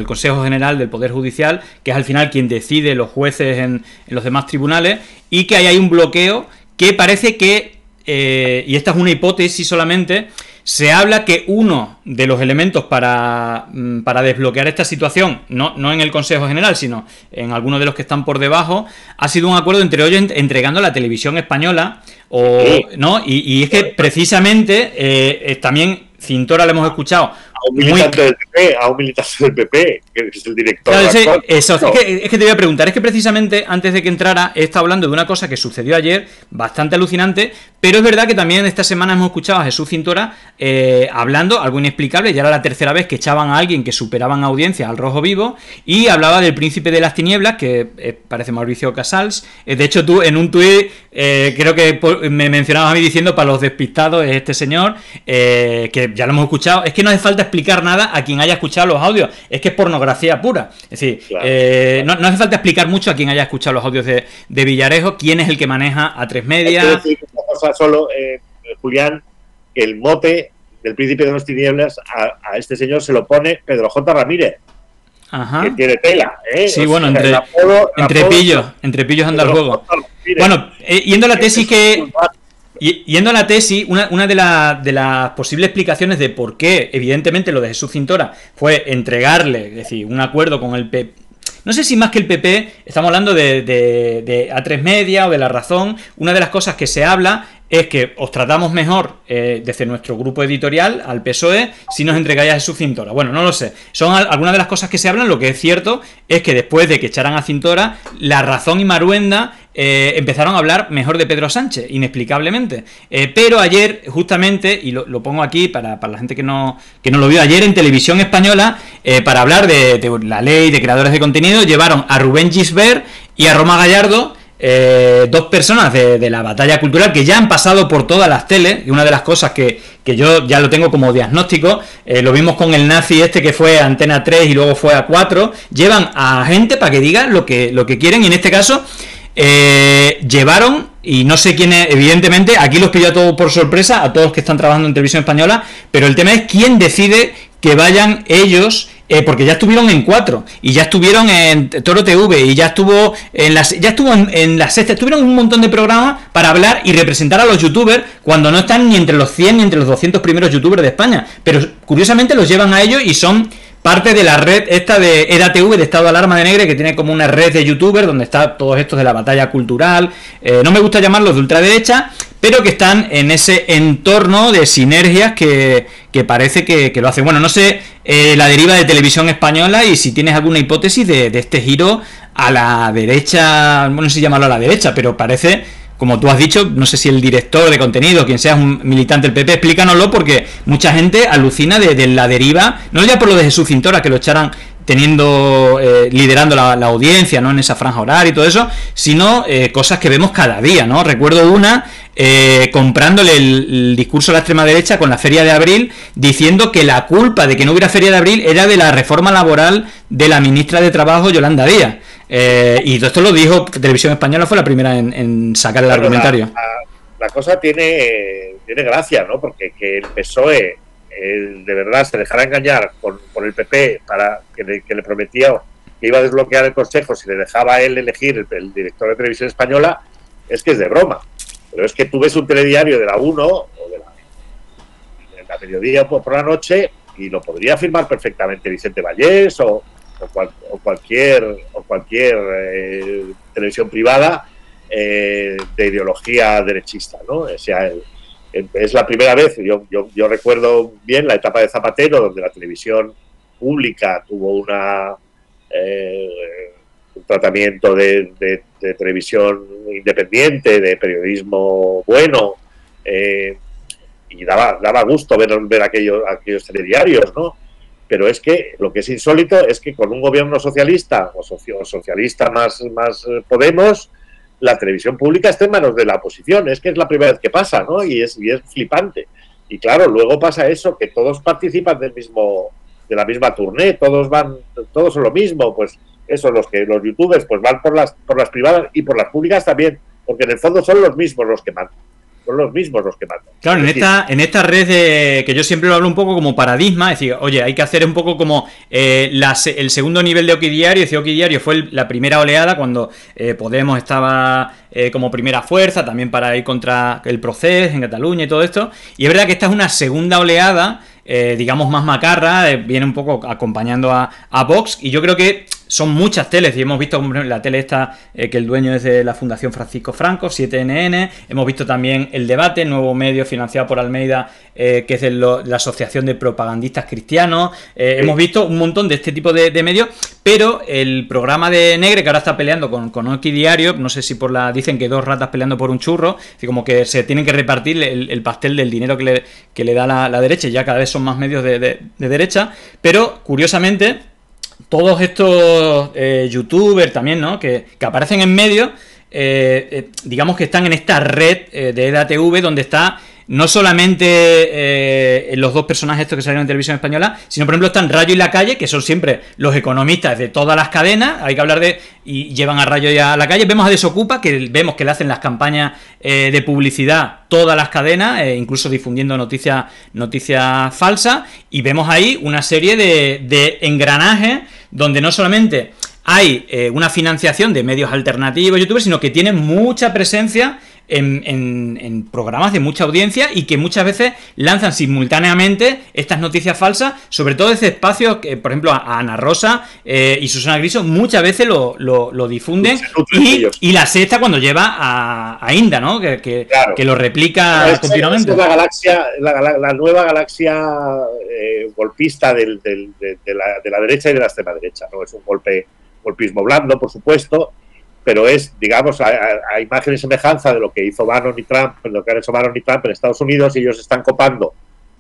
Consejo General del Poder Judicial, que es al final quien decide los jueces en los demás tribunales, y que ahí hay un bloqueo que parece que, y esta es una hipótesis solamente, se habla que uno de los elementos para desbloquear esta situación, no en el Consejo General, sino en algunos de los que están por debajo, ha sido un acuerdo entre ellos entregando a la televisión española, ¿no? Y es que precisamente también Cintora lo hemos escuchado. A un militante del PP, que es el director. Claro, es que te voy a preguntar, es que precisamente antes de que entrara he estado hablando de una cosa que sucedió ayer, bastante alucinante, pero es verdad que también esta semana hemos escuchado a Jesús Cintora hablando, algo inexplicable, ya era la tercera vez que echaban a alguien que superaban audiencia al rojo vivo, y hablaba del príncipe de las tinieblas, que parece Mauricio Casals. De hecho, tú en un tuit creo que me mencionabas a mí diciendo, para los despistados, es este señor, que ya lo hemos escuchado. Es que no hace falta explicar nada a quien haya escuchado los audios, es que es pornografía pura. Es decir, claro. No hace falta explicar mucho a quien haya escuchado los audios de Villarejo, quién es el que maneja A3 Media. Hay que decir una cosa solo, Julián, que el mote del príncipe de las tinieblas a este señor se lo pone Pedro J. Ramírez. Ajá. Que tiene tela, Sí, o bueno, sea, entre pillos anda el juego. Bueno, yendo a la tesis Yendo a la tesis, una de las posibles explicaciones de por qué, evidentemente, lo de Jesús Cintora fue entregarle, es decir, un acuerdo con el PP. No sé si más que el PP, estamos hablando de A3 Media o de La Razón. Una de las cosas que se habla es que os tratamos mejor desde nuestro grupo editorial al PSOE si nos entregáis a Jesús Cintora. Bueno, no lo sé. Son algunas de las cosas que se hablan. Lo que es cierto es que después de que echaran a Cintora, La Razón y Maruenda empezaron a hablar mejor de Pedro Sánchez, inexplicablemente. Pero ayer, justamente, y lo pongo aquí para la gente que no lo vio, ayer en Televisión Española, para hablar de la ley de creadores de contenido, llevaron a Rubén Gisbert y a Roma Gallardo, dos personas de la batalla cultural que ya han pasado por todas las teles, y una de las cosas que yo ya lo tengo como diagnóstico, lo vimos con el nazi este que fue a Antena 3 y luego fue a 4, llevan a gente para que diga lo que quieren, y en este caso llevaron, y no sé quién es, evidentemente aquí los pilló a todos por sorpresa, a todos los que están trabajando en Televisión Española, pero el tema es quién decide que vayan ellos, porque ya estuvieron en 4 y ya estuvieron en Toro TV y ya estuvo en la Sexta, estuvieron en un montón de programas para hablar y representar a los youtubers cuando no están ni entre los 100 ni entre los 200 primeros youtubers de España, pero curiosamente los llevan a ellos y son parte de la red esta de EDATV, de Estado de Alarma de Negre, que tiene como una red de youtubers donde está todos estos de la batalla cultural, no me gusta llamarlos de ultraderecha, pero que están en ese entorno de sinergias que parece que lo hacen. Bueno, no sé la deriva de Televisión Española y si tienes alguna hipótesis de este giro a la derecha, bueno, no sé si llamarlo a la derecha, pero parece, como tú has dicho, no sé si el director de contenido, quien sea, es un militante del PP, explícanoslo, porque mucha gente alucina de la deriva, no ya por lo de Jesús Cintora, que lo echaran liderando la audiencia, ¿no?, en esa franja horaria y todo eso, sino cosas que vemos cada día, ¿no? Recuerdo una, comprándole el discurso a la extrema derecha con la Feria de Abril, diciendo que la culpa de que no hubiera Feria de Abril era de la reforma laboral de la ministra de Trabajo, Yolanda Díaz. Y todo esto lo dijo Televisión Española, fue la primera en sacar el argumentario. La cosa tiene gracia, ¿no? Porque que el PSOE de verdad se dejara engañar por el PP para que le prometía que iba a desbloquear el Consejo si le dejaba a él elegir el director de Televisión Española, es que es de broma. Pero es que tú ves un telediario de la 1 o de la mediodía por la noche y lo podría firmar perfectamente Vicente Vallés o cualquier televisión privada de ideología derechista, ¿no? O sea, es la primera vez, yo recuerdo bien la etapa de Zapatero, donde la televisión pública tuvo un tratamiento de televisión independiente, de periodismo bueno, y daba gusto ver aquellos telediarios, ¿no? Pero es que lo que es insólito es que con un gobierno socialista o socialista más Podemos, la televisión pública está en manos de la oposición. Es que es la primera vez que pasa, ¿no? Y es flipante. Y claro, luego pasa eso, que todos participan de la misma tournée, todos son lo mismo. Pues eso, los youtubers pues van por las privadas y por las públicas también, porque en el fondo son los mismos los que mandan. Son los mismos los que mandan. Claro, en esta red que yo siempre lo hablo un poco como paradigma, es decir, oye, hay que hacer un poco como el segundo nivel de Oquidiario. Es decir, Oquidiario fue la primera oleada cuando Podemos estaba como primera fuerza, también para ir contra el Procés en Cataluña y todo esto. Y es verdad que esta es una segunda oleada, digamos más macarra, viene un poco acompañando a Vox, y yo creo que son muchas teles, y hemos visto la tele esta que el dueño es de la Fundación Francisco Franco, 7NN, hemos visto también El Debate, nuevo medio financiado por Almeida, que es de la Asociación de Propagandistas Cristianos, hemos visto un montón de este tipo de medios, pero el programa de Negre, que ahora está peleando con Oquidiario, no sé si dicen que dos ratas peleando por un churro, así como que se tienen que repartir el pastel del dinero que le da la derecha, y ya cada vez son más medios de derecha, pero curiosamente todos estos youtubers también, ¿no? que aparecen en medio, digamos que están en esta red de EDATV, donde está no solamente los dos personajes estos que salieron en Televisión Española, sino por ejemplo están Rayo y La Calle, que son siempre los economistas de todas las cadenas, hay que hablar y llevan a Rayo y a La Calle. Vemos a Desocupa, que vemos que le hacen las campañas de publicidad todas las cadenas, incluso difundiendo noticias falsas, y vemos ahí una serie de engranajes donde no solamente hay una financiación de medios alternativos, youtubers, sino que tienen mucha presencia en programas de mucha audiencia, y que muchas veces lanzan simultáneamente estas noticias falsas, sobre todo ese espacio que, por ejemplo, a Ana Rosa y Susana Griso muchas veces lo difunden, y La Sexta cuando lleva a Inda, ¿no? Que lo replica continuamente. Es la nueva galaxia golpista de la derecha y de la extrema derecha, ¿no? Es un golpismo blando, por supuesto, pero es, digamos, a imagen y semejanza de lo que hizo Bannon y Trump, lo que han hecho Bannon y Trump en Estados Unidos, y ellos están copando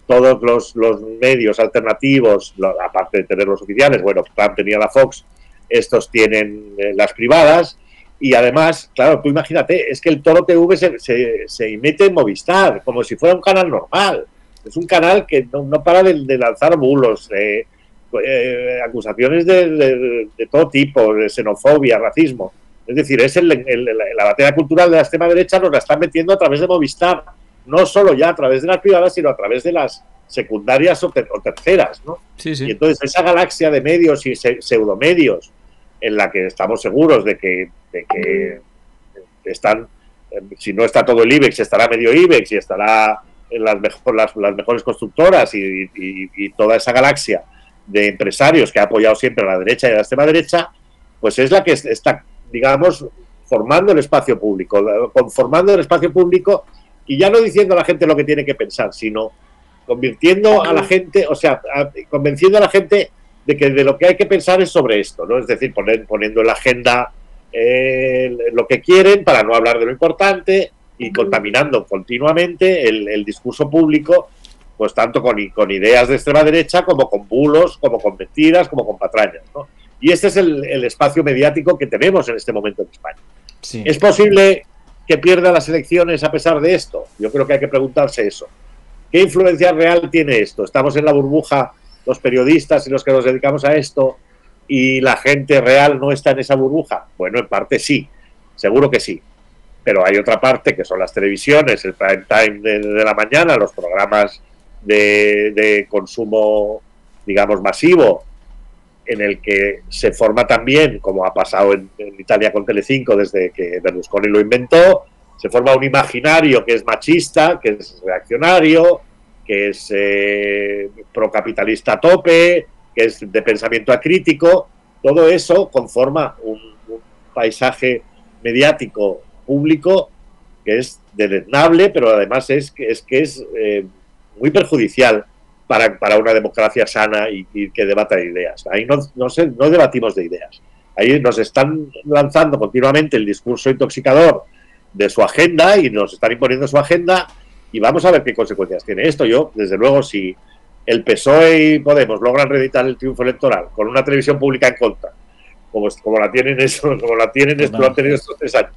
todos los medios alternativos, aparte de tener los oficiales. Bueno, Trump tenía la Fox, estos tienen las privadas, y además, claro, tú imagínate, es que el Toro TV se emite en Movistar, como si fuera un canal normal. Es un canal que no para de lanzar bulos, acusaciones de todo tipo, de xenofobia, racismo. Es decir, la batalla cultural de la extrema derecha nos la están metiendo a través de Movistar, no solo ya a través de las privadas, sino a través de las secundarias o terceras, ¿no? Sí. Y entonces esa galaxia de medios y pseudomedios en la que estamos seguros de que están, si no está todo el IBEX, estará medio IBEX, y estará en las mejores constructoras, y toda esa galaxia de empresarios que ha apoyado siempre a la derecha y a la extrema derecha, pues es la que está, digamos, conformando el espacio público, y ya no diciendo a la gente lo que tiene que pensar, sino convirtiendo a la gente, o sea, convenciendo a la gente de que de lo que hay que pensar es sobre esto, ¿no? Es decir, poniendo en la agenda lo que quieren para no hablar de lo importante, y contaminando continuamente el discurso público, pues tanto con ideas de extrema derecha, como con bulos, como con mentiras, como con patrañas, ¿no? Y este es el espacio mediático que tenemos en este momento en España. Sí. ¿Es posible que pierda las elecciones a pesar de esto? Yo creo que hay que preguntarse eso. ¿Qué influencia real tiene esto? ¿Estamos en la burbuja los periodistas y los que nos dedicamos a esto y la gente real no está en esa burbuja? Bueno, en parte sí, seguro que sí. Pero hay otra parte que son las televisiones, el prime time de la mañana, los programas de consumo, digamos, masivo, en el que se forma también, como ha pasado en Italia con Telecinco desde que Berlusconi lo inventó, se forma un imaginario que es machista, que es reaccionario, que es procapitalista a tope, que es de pensamiento acrítico. Todo eso conforma un paisaje mediático público que es deleznable, pero además es muy perjudicial para una democracia sana y que debata ideas. Ahí no debatimos de ideas. Ahí nos están lanzando continuamente el discurso intoxicador de su agenda y nos están imponiendo su agenda, y vamos a ver qué consecuencias tiene esto. Yo, desde luego, si el PSOE y Podemos logran reeditar el triunfo electoral con una televisión pública en contra, como la tienen lo han tenido estos 3 años,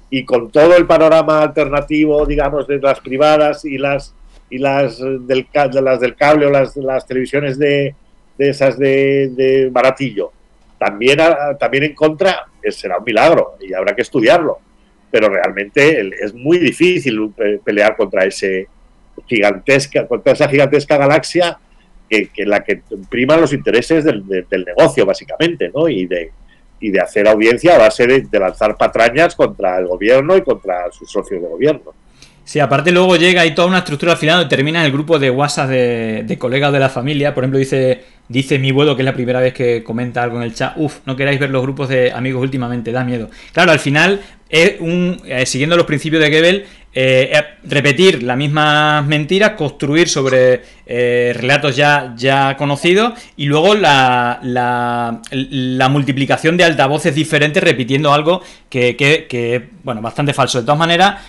y con todo el panorama alternativo, digamos, de las privadas y las del cable o las televisiones de esas de baratillo, también en contra, será un milagro y habrá que estudiarlo. Pero realmente es muy difícil pelear contra esa gigantesca galaxia que la que prima los intereses del negocio, básicamente, ¿no? Y de hacer audiencia a base de lanzar patrañas contra el gobierno y contra sus socios de gobierno. Sí, aparte luego llega ahí toda una estructura al final donde termina el grupo de WhatsApp de colegas de la familia. Por ejemplo, dice mi abuelo, que es la primera vez que comenta algo en el chat: no queráis ver los grupos de amigos últimamente, da miedo. Claro, al final es siguiendo los principios de Goebbels, repetir las mismas mentiras, construir sobre relatos ya conocidos, y luego la multiplicación de altavoces diferentes repitiendo algo que bueno, bastante falso. De todas maneras,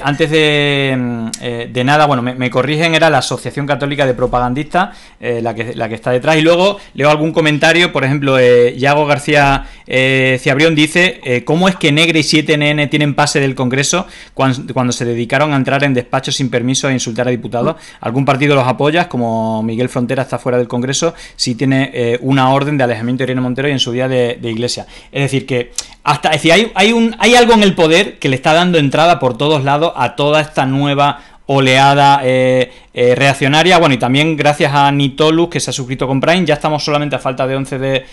antes de nada, bueno, me corrigen, era la Asociación Católica de Propagandistas la que está detrás. Y luego leo algún comentario, por ejemplo, Yago García Ciabrión dice: ¿cómo es que Negre y 7NN tienen pase del Congreso cuando se dedicaron a entrar en despachos sin permiso e insultar a diputados? ¿Algún partido los apoya? Como Miguel Frontera está fuera del Congreso, sí tiene una orden de alejamiento de Irene Montero y en su día de Iglesias. Es decir, que hay algo en el poder que le está dando entrada por todos lados a toda esta nueva oleada reaccionaria. Bueno, y también gracias a Nitolus, que se ha suscrito con Prime. Ya estamos solamente a falta de 11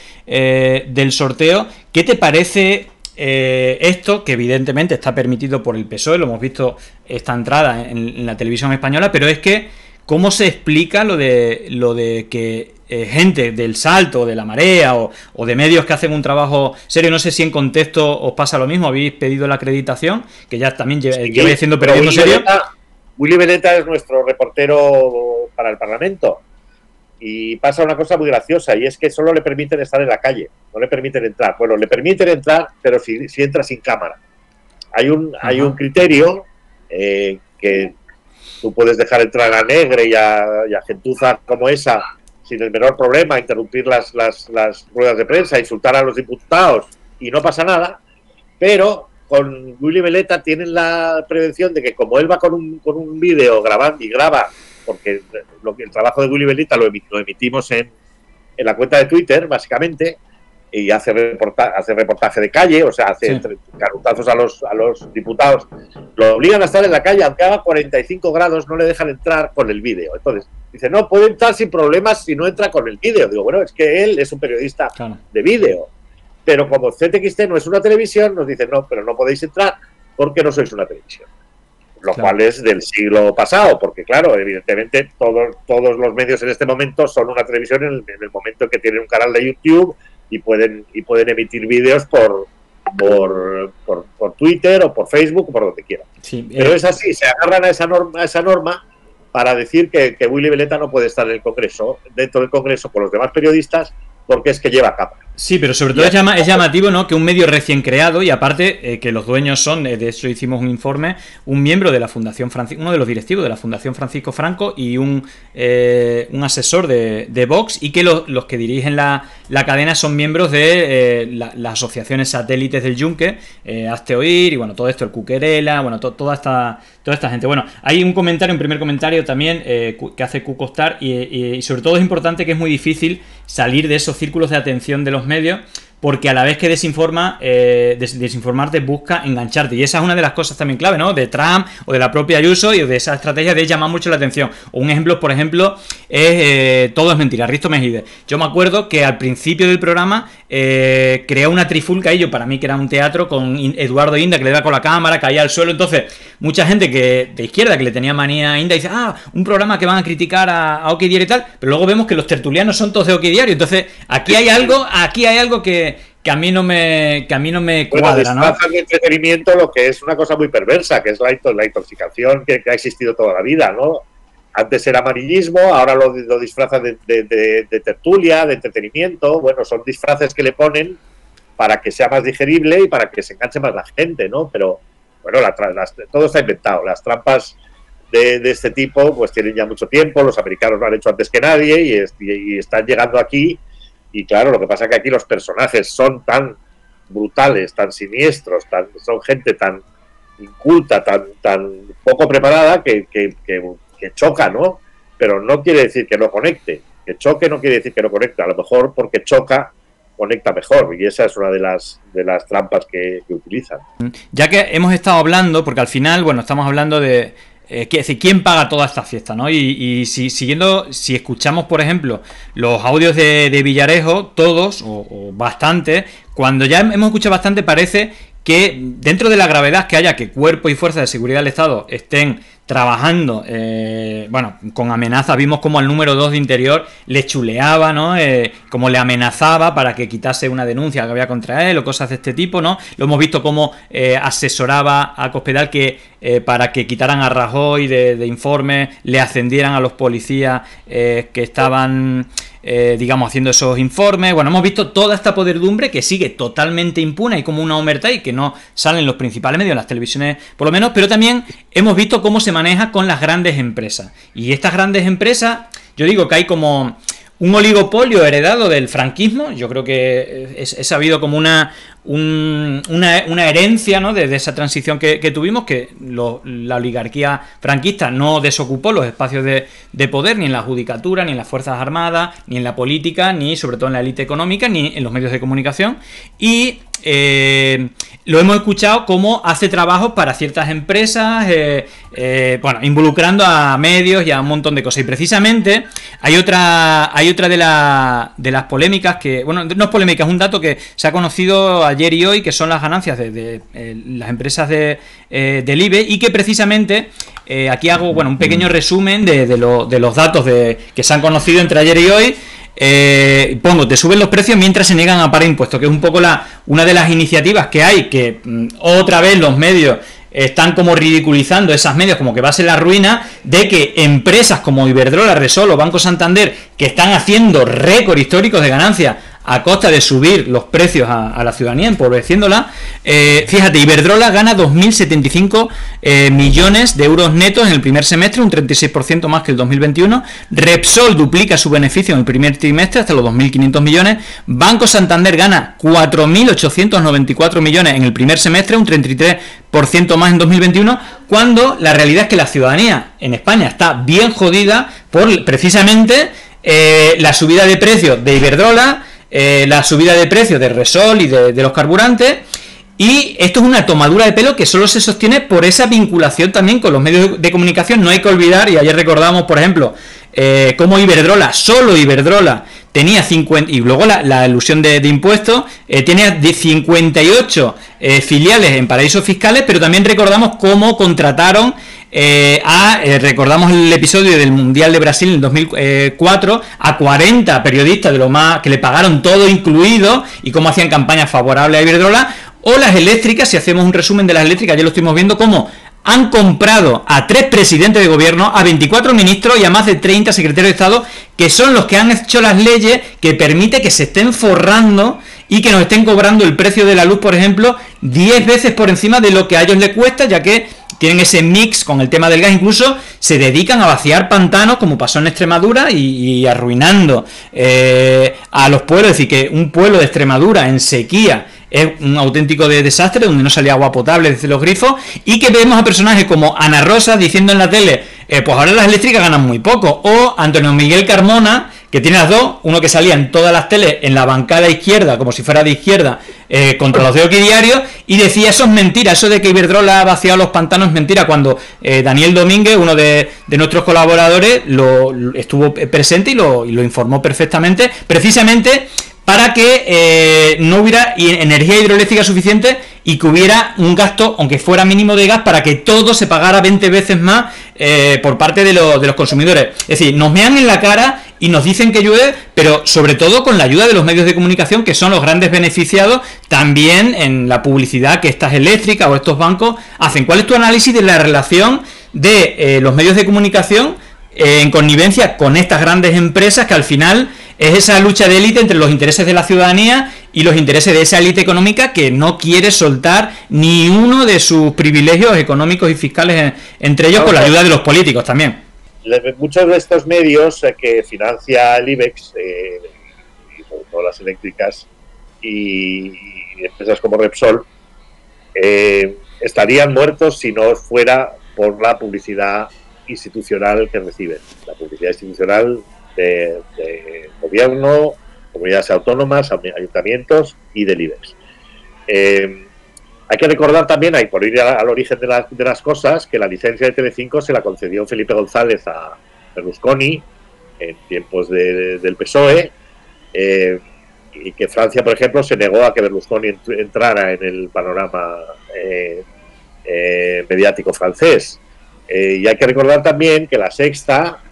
del sorteo. ¿Qué te parece esto, que evidentemente está permitido por el PSOE? Lo hemos visto, esta entrada en la televisión española, pero es que ¿cómo se explica lo de que gente del Salto, de La Marea o de medios que hacen un trabajo serio? No sé si en Contexto os pasa lo mismo, habéis pedido la acreditación, que ya también lleva haciendo periodismo serio. Willy Veleta es nuestro reportero para el Parlamento, y pasa una cosa muy graciosa, y es que solo le permiten estar en la calle, no le permiten entrar. Bueno, le permiten entrar, pero si entra sin cámara. Hay un criterio que tú puedes dejar entrar a Negre y a gentuza como esa sin el menor problema, interrumpir las ruedas de prensa, insultar a los diputados y no pasa nada, pero con Willy Veleta tienen la prevención de que, como él va con un vídeo grabando y graba, porque el trabajo de Willy Veleta lo emitimos en la cuenta de Twitter, básicamente, y hace reportaje de calle, o sea, hace carutazos a los diputados, lo obligan a estar en la calle, aunque haga 45 grados, no le dejan entrar con el vídeo. Entonces, dice, no, puede entrar sin problemas si no entra con el vídeo. Digo, bueno, es que él es un periodista de vídeo, pero como CTXT no es una televisión, nos dicen, no, pero no podéis entrar porque no sois una televisión. Lo cual es del siglo pasado, porque claro, evidentemente todos los medios en este momento son una televisión en el momento en que tienen un canal de YouTube y pueden emitir vídeos por Twitter o por Facebook o por donde quieran. Sí, pero es así, se agarran a esa norma para decir que Willy Veleta no puede estar en el Congreso, dentro del Congreso con los demás periodistas, porque es que lleva capa. Sí, pero sobre todo es llamativo, ¿no?, que un medio recién creado, y aparte que los dueños son, de hecho hicimos un informe, un miembro de la Fundación Francisco, uno de los directivos de la Fundación Francisco Franco y un asesor de Vox, y que los que dirigen la cadena son miembros de las asociaciones satélites del Yunque, Hazte Oír, y bueno, todo esto, el Cuquerela, bueno, toda esta gente. Bueno, hay un primer comentario también que hace Cucostar, y sobre todo es importante que es muy difícil salir de esos círculos de atención de los medios, porque a la vez que desinformarte busca engancharte. Y esa es una de las cosas también clave, ¿no? De Trump o de la propia Ayuso y de esa estrategia de llamar mucho la atención. O un ejemplo, por ejemplo, es Todo es mentira, Risto Mejide. Yo me acuerdo que al principio del programa creó una trifulca, y yo, para mí que era un teatro, con Eduardo Inda, que le daba con la cámara, caía al suelo. Entonces, mucha gente de izquierda que le tenía manía a Inda dice, un programa que van a criticar a OK Diario y tal, pero luego vemos que los tertulianos son todos de OK Diario. Entonces, aquí hay algo que a mí no me cuadra, ¿no? De entretenimiento, lo que es una cosa muy perversa, que es la intoxicación que ha existido toda la vida, ¿no? Antes era amarillismo, ahora lo disfrazan de tertulia, de entretenimiento. Bueno, son disfraces que le ponen para que sea más digerible y para que se enganche más la gente, ¿no? Pero, bueno, todo está inventado. Las trampas de este tipo pues tienen ya mucho tiempo, los americanos lo han hecho antes que nadie y están llegando aquí. Y claro, lo que pasa es que aquí los personajes son tan brutales, tan siniestros, son gente tan inculta, tan poco preparada que choca, ¿no? Pero no quiere decir que no conecte. Que choque no quiere decir que no conecte. A lo mejor porque choca, conecta mejor. Y esa es una de las trampas que utilizan. Ya que hemos estado hablando, porque al final, bueno, estamos hablando de... ¿quién paga toda esta fiesta, ¿no? Y si escuchamos, por ejemplo, los audios de Villarejo, todos, o bastante, cuando ya hemos escuchado bastante, parece que dentro de la gravedad que haya que cuerpos y fuerzas de seguridad del Estado estén trabajando, con amenazas, vimos como al número 2 de Interior le chuleaba, ¿no? Como le amenazaba para que quitase una denuncia que había contra él o cosas de este tipo, ¿no? Lo hemos visto como asesoraba a Cospedal para que quitaran a Rajoy de informes, le ascendieran a los policías que estaban... haciendo esos informes. Bueno, hemos visto toda esta poderdumbre que sigue totalmente impune y como una omertá y que no salen los principales medios, las televisiones por lo menos, pero también hemos visto cómo se maneja con las grandes empresas. Y estas grandes empresas, yo digo que hay como un oligopolio heredado del franquismo. Yo creo que es sabido como una herencia, ¿no? de esa transición que tuvimos, que la oligarquía franquista no desocupó los espacios de poder, ni en la judicatura, ni en las Fuerzas Armadas, ni en la política, ni sobre todo en la élite económica, ni en los medios de comunicación. Y lo hemos escuchado como hace trabajos para ciertas empresas, involucrando a medios y a un montón de cosas. Y precisamente hay otra de las polémicas que, bueno, no es polémica, es un dato que se ha conocido ayer y hoy, que son las ganancias de las empresas del IBE, y que precisamente aquí hago un pequeño resumen de los datos que se han conocido entre ayer y hoy. Te suben los precios mientras se niegan a pagar impuestos, que es un poco una de las iniciativas que hay, que otra vez los medios están como ridiculizando esas medios como que va a ser la ruina, de que empresas como Iberdrola, Repsol o Banco Santander, que están haciendo récord históricos de ganancias a costa de subir los precios a la ciudadanía, empobreciéndola. Fíjate, Iberdrola gana 2.075 millones de euros netos en el primer semestre, un 36% más que el 2021. Repsol duplica su beneficio en el primer trimestre hasta los 2.500 millones. Banco Santander gana 4.894 millones en el primer semestre, un 33% más en 2021, cuando la realidad es que la ciudadanía en España está bien jodida por precisamente la subida de precios de Iberdrola, la subida de precios de Repsol y de los carburantes. Y esto es una tomadura de pelo que solo se sostiene por esa vinculación también con los medios de comunicación. No hay que olvidar, y ayer recordamos, por ejemplo, cómo solo Iberdrola tenía 50, y luego la elusión de impuestos, tenía 58 filiales en paraísos fiscales, pero también recordamos cómo contrataron recordamos el episodio del Mundial de Brasil en el 2004 a 40 periodistas de lo más que le pagaron todo incluido, y cómo hacían campañas favorables a Iberdrola. O las eléctricas, si hacemos un resumen de las eléctricas, ya lo estuvimos viendo cómo han comprado a 3 presidentes de gobierno, a 24 ministros y a más de 30 secretarios de Estado, que son los que han hecho las leyes que permite que se estén forrando y que nos estén cobrando el precio de la luz, por ejemplo, 10 veces por encima de lo que a ellos les cuesta, ya que tienen ese mix con el tema del gas. Incluso se dedican a vaciar pantanos, como pasó en Extremadura, y arruinando a los pueblos. Es decir, que un pueblo de Extremadura en sequía es un auténtico desastre, donde no salía agua potable desde los grifos, y que vemos a personajes como Ana Rosa diciendo en la tele, pues ahora las eléctricas ganan muy poco, o Antonio Miguel Carmona, que tiene las dos, uno que salía en todas las teles en la bancada izquierda, como si fuera de izquierda, contra los de Oki Diario, y decía, eso es mentira, eso de que Iberdrola ha vaciado los pantanos es mentira, cuando Daniel Domínguez, uno de nuestros colaboradores, lo estuvo presente y lo informó perfectamente, precisamente para que no hubiera energía hidroeléctrica suficiente y que hubiera un gasto, aunque fuera mínimo de gas, para que todo se pagara 20 veces más por parte de los consumidores. Es decir, nos mean en la cara y nos dicen que llueve, pero sobre todo con la ayuda de los medios de comunicación, que son los grandes beneficiados también en la publicidad que estas eléctricas o estos bancos hacen. ¿Cuál es tu análisis de la relación de los medios de comunicación en connivencia con estas grandes empresas, que al final es esa lucha de élite entre los intereses de la ciudadanía y los intereses de esa élite económica que no quiere soltar ni uno de sus privilegios económicos y fiscales entre ellos, con la ayuda de los políticos también? Muchos de estos medios que financia el IBEX, y sobre todo las eléctricas y empresas como Repsol, estarían muertos si no fuera por la publicidad institucional que reciben. La publicidad institucional de gobierno, comunidades autónomas, ayuntamientos y del IBEX. Hay que recordar también, por ir al origen de las cosas, que la licencia de Telecinco se la concedió Felipe González a Berlusconi en tiempos del PSOE, y que Francia, por ejemplo, se negó a que Berlusconi entrara en el panorama mediático francés. Y hay que recordar también que La Sexta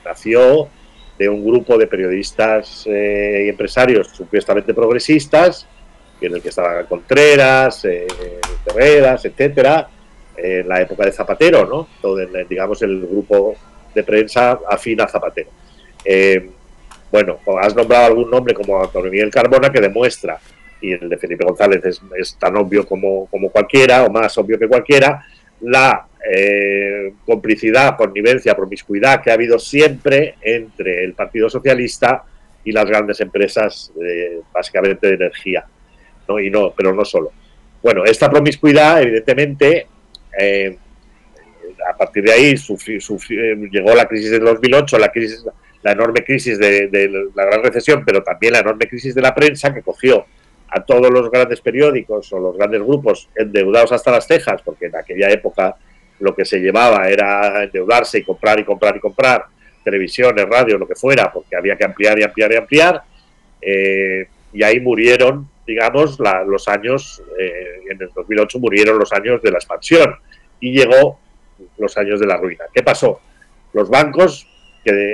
nació de un grupo de periodistas y empresarios supuestamente progresistas, en el que estaban Contreras, Terreras, etcétera, en la época de Zapatero, ¿no? Todo digamos el grupo de prensa afín a Zapatero. Bueno, has nombrado algún nombre como Antonio Miguel Carmona, que demuestra, y el de Felipe González es tan obvio como cualquiera, o más obvio que cualquiera, la complicidad, connivencia, promiscuidad que ha habido siempre entre el Partido Socialista y las grandes empresas, básicamente de energía, ¿no? Pero no solo. Bueno, esta promiscuidad, evidentemente, a partir de ahí llegó la crisis del 2008, la enorme crisis de la gran recesión, pero también la enorme crisis de la prensa, que cogió a todos los grandes periódicos o los grandes grupos endeudados hasta las cejas, porque en aquella época lo que se llevaba era endeudarse y comprar y comprar y comprar, televisiones, radio, lo que fuera, porque había que ampliar y ampliar y ampliar, y ahí murieron, digamos, los años, en el 2008 murieron los años de la expansión, y llegó los años de la ruina. ¿Qué pasó? Los bancos,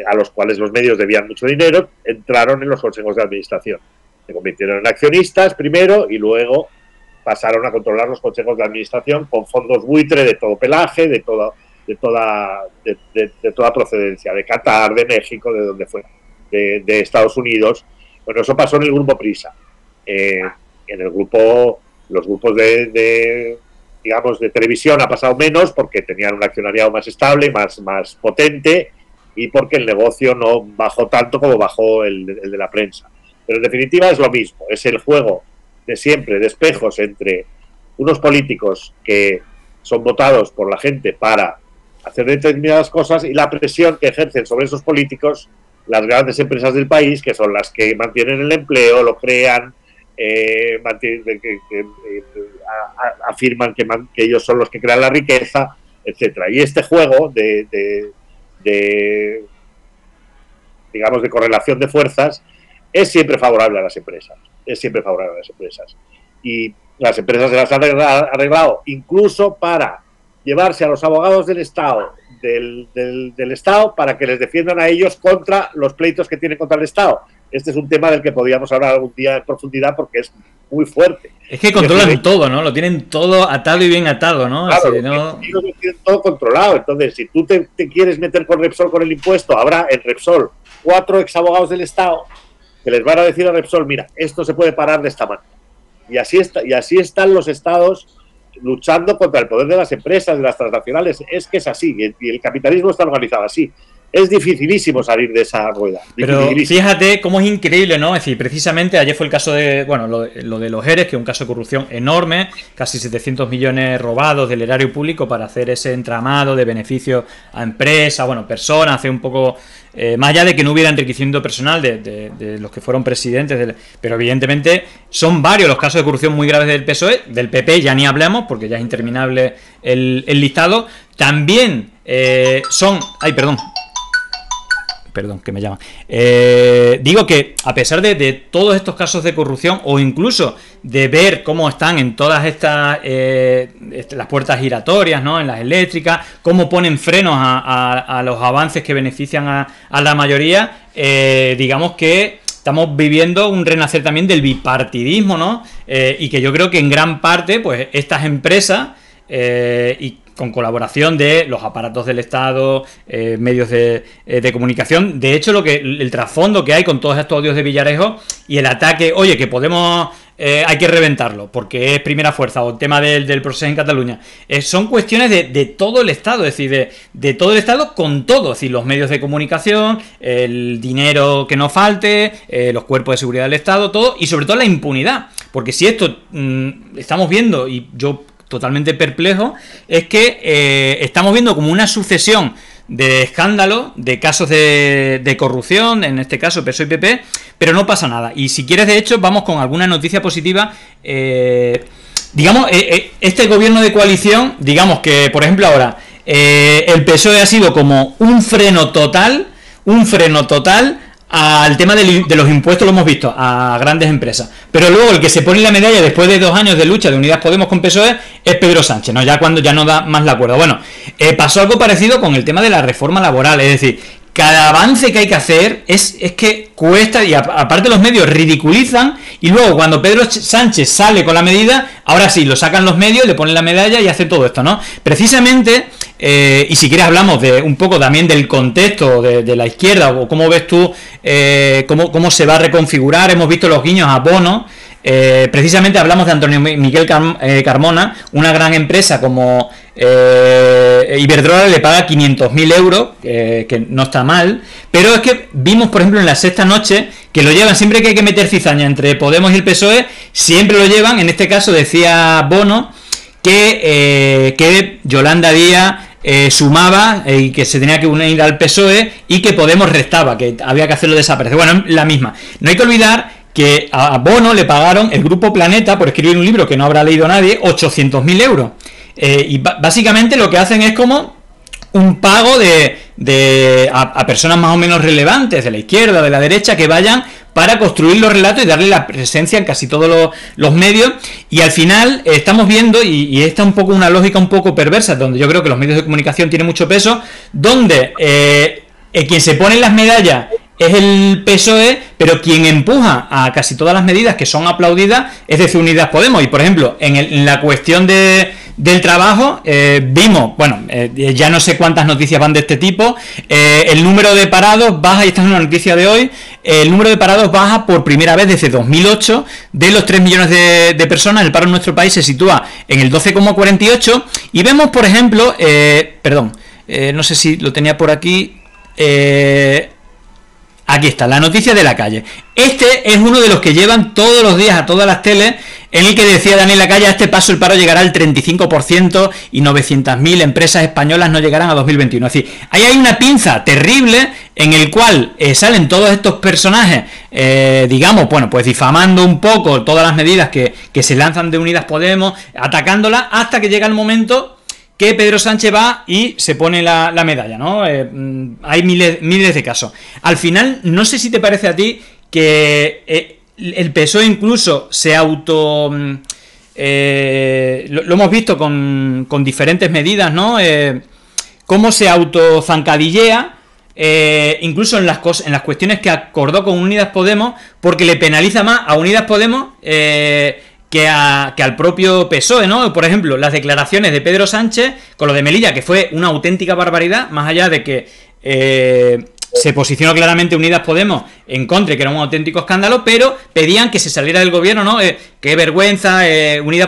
a los cuales los medios debían mucho dinero, entraron en los consejos de administración. Se convirtieron en accionistas primero y luego pasaron a controlar los consejos de administración con fondos buitre de todo pelaje, de toda procedencia, de Qatar, de México, de donde fuera, de Estados Unidos. Bueno, eso pasó en el grupo Prisa. En el grupo, los grupos digamos, de televisión ha pasado menos porque tenían un accionariado más estable, más potente, y porque el negocio no bajó tanto como bajó el de la prensa. Pero en definitiva es lo mismo, es el juego de siempre, de espejos entre unos políticos que son votados por la gente para hacer determinadas cosas y la presión que ejercen sobre esos políticos las grandes empresas del país, que son las que mantienen el empleo, lo crean, afirman que ellos son los que crean la riqueza, etcétera. Y este juego digamos, de correlación de fuerzas es siempre favorable a las empresas. Y las empresas se las han arreglado incluso para llevarse a los abogados del Estado, del Estado, para que les defiendan a ellos contra los pleitos que tienen contra el Estado. Este es un tema del que podríamos hablar algún día en profundidad porque es muy fuerte. Es que controlan todo, ¿no? Lo tienen todo atado y bien atado, ¿no? Claro, lo tienen todo controlado. Entonces, si tú te quieres meter con Repsol con el impuesto, habrá en Repsol 4 exabogados del Estado que les van a decir a Repsol, mira, esto se puede parar de esta manera. Y así están los estados luchando contra el poder de las empresas, de las transnacionales. Es que es así, y el capitalismo está organizado así. es dificilísimo salir de esa rueda. Pero fíjate cómo es increíble, ¿no? Es decir, precisamente ayer fue el caso de, bueno, lo de los ERES, que es un caso de corrupción enorme, casi 700 millones robados del erario público para hacer ese entramado de beneficios a empresas, bueno, personas, hacer un poco, más allá de que no hubiera enriquecimiento personal de los que fueron presidentes, pero evidentemente son varios los casos de corrupción muy graves del PSOE, del PP ya ni hablemos, porque ya es interminable el listado. También Perdón, que me llaman. Digo que a pesar de todos estos casos de corrupción, o incluso de ver cómo están en todas estas las puertas giratorias, ¿no? En las eléctricas, cómo ponen frenos a los avances que benefician a la mayoría, digamos que estamos viviendo un renacer también del bipartidismo, ¿no? Y que yo creo que en gran parte, pues estas empresas y con colaboración de los aparatos del Estado, medios de comunicación. De hecho, el trasfondo que hay con todos estos odios de Villarejo y el ataque, oye, que podemos, hay que reventarlo, porque es primera fuerza, o el tema del proceso en Cataluña, son cuestiones de todo el Estado, es decir, de todo el Estado con todo, es decir, los medios de comunicación, el dinero que no falte, los cuerpos de seguridad del Estado, todo, y sobre todo la impunidad, porque si esto estamos viendo, y yo totalmente perplejo, es que estamos viendo como una sucesión de escándalos, de casos de corrupción, en este caso PSOE y PP, pero no pasa nada. Y si quieres, de hecho, vamos con alguna noticia positiva. Digamos, este gobierno de coalición, digamos que, por ejemplo, ahora, el PSOE ha sido como un freno total al tema de los impuestos, lo hemos visto, a grandes empresas. Pero luego el que se pone la medalla después de 2 años de lucha de Unidas Podemos con PSOE es Pedro Sánchez, ¿no? Ya cuando ya no da más la cuerda. Bueno, pasó algo parecido con el tema de la reforma laboral, es decir, cada avance que hay que hacer es que cuesta, y aparte los medios ridiculizan, y luego cuando Pedro Sánchez sale con la medida, ahora sí, lo sacan los medios, le ponen la medalla y hace todo esto, ¿no? Precisamente, y si quieres hablamos de un poco también del contexto de la izquierda, o cómo ves tú cómo se va a reconfigurar. Hemos visto los guiños a Bono. Precisamente hablamos de Antonio Miguel Carmona, una gran empresa como Iberdrola le paga 500.000 euros, que no está mal, pero es que vimos, por ejemplo, en La Sexta Noche, que lo llevan, siempre que hay que meter cizaña entre Podemos y el PSOE, siempre lo llevan. En este caso decía Bono que Yolanda Díaz sumaba y que se tenía que unir al PSOE, y que Podemos restaba, que había que hacerlo desaparecer. Bueno, la misma. No hay que olvidar que a Bono le pagaron el Grupo Planeta, por escribir un libro que no habrá leído nadie, 800.000 euros. Y básicamente lo que hacen es como un pago a personas más o menos relevantes de la izquierda, de la derecha, que vayan para construir los relatos y darle la presencia en casi todos los medios. Y al final estamos viendo, y esta es un poco una lógica un poco perversa, donde yo creo que los medios de comunicación tienen mucho peso, donde quien se pone las medallas es el PSOE, pero quien empuja a casi todas las medidas que son aplaudidas es de Unidas Podemos. Y por ejemplo, en la cuestión del trabajo, vimos, bueno, ya no sé cuántas noticias van de este tipo, el número de parados baja, y esta es una noticia de hoy, el número de parados baja por primera vez desde 2008, de los 3 millones de personas, el paro en nuestro país se sitúa en el 12,48, y vemos, por ejemplo, no sé si lo tenía por aquí, aquí está, la noticia de La Calle. Este es uno de los que llevan todos los días a todas las teles, en el que decía Daniel Lacalle: a este paso el paro llegará al 35% y 900.000 empresas españolas no llegarán a 2021. Es decir, ahí hay una pinza terrible en el cual salen todos estos personajes, digamos, bueno, pues difamando un poco todas las medidas que se lanzan de Unidas Podemos, atacándolas, hasta que llega el momento que Pedro Sánchez va y se pone la medalla, ¿no? Hay miles de casos. Al final, no sé si te parece a ti que el PSOE incluso se auto... lo hemos visto con diferentes medidas, ¿no? Cómo se autozancadillea, incluso en las cuestiones que acordó con Unidas Podemos, porque le penaliza más a Unidas Podemos que al propio PSOE, ¿no? Por ejemplo, las declaraciones de Pedro Sánchez con lo de Melilla, que fue una auténtica barbaridad, más allá de que se posicionó claramente Unidas Podemos en contra, que era un auténtico escándalo, pero pedían que se saliera del gobierno, ¿no? Qué vergüenza,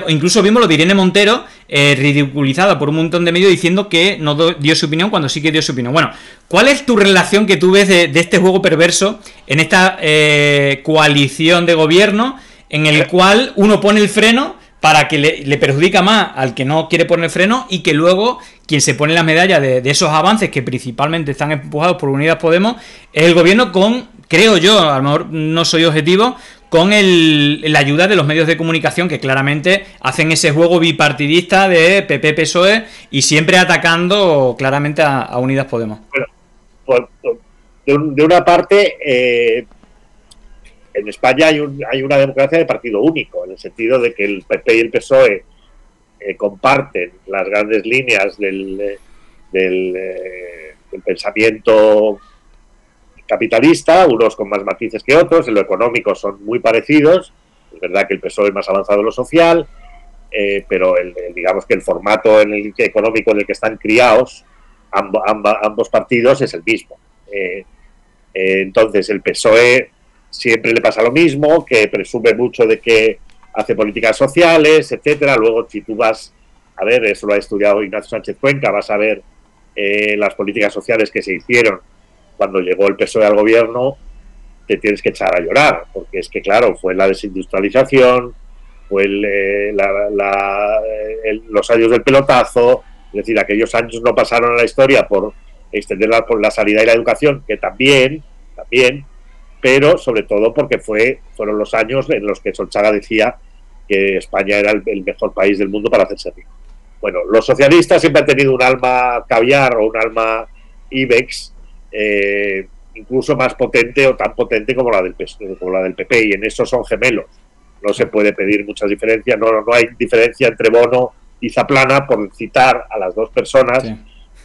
incluso vimos lo de Irene Montero, ridiculizada por un montón de medios diciendo que no dio su opinión cuando sí que dio su opinión. Bueno, ¿cuál es tu relación que tú ves de este juego perverso en esta coalición de gobierno en el cual uno pone el freno para que le perjudica más al que no quiere poner freno, y que luego quien se pone las medallas de esos avances que principalmente están empujados por Unidas Podemos es el gobierno con, creo yo, a lo mejor no soy objetivo, con la ayuda de los medios de comunicación que claramente hacen ese juego bipartidista de PP-PSOE y siempre atacando claramente a Unidas Podemos? Bueno, de una parte... en España hay una democracia de partido único, en el sentido de que el PP y el PSOE comparten las grandes líneas del pensamiento capitalista, unos con más matices que otros, en lo económico son muy parecidos, es verdad que el PSOE es más avanzado en lo social, pero digamos que el formato económico en el que están criados ambos partidos es el mismo. Entonces el PSOE siempre le pasa lo mismo, que presume mucho de que hace políticas sociales, etcétera. Luego, si tú vas a ver, eso lo ha estudiado Ignacio Sánchez Cuenca, vas a ver las políticas sociales que se hicieron cuando llegó el PSOE al gobierno, te tienes que echar a llorar, porque es que, claro, fue la desindustrialización, fue los años del pelotazo, es decir, aquellos años no pasaron a la historia por extender por la sanidad y la educación, que también, pero sobre todo porque fueron los años en los que Solchaga decía que España era el mejor país del mundo para hacerse rico. Bueno, los socialistas siempre han tenido un alma caviar o un alma IBEX, incluso más potente o tan potente como la del PP, y en eso son gemelos. No se puede pedir muchas diferencias, no hay diferencia entre Bono y Zaplana, por citar a las dos personas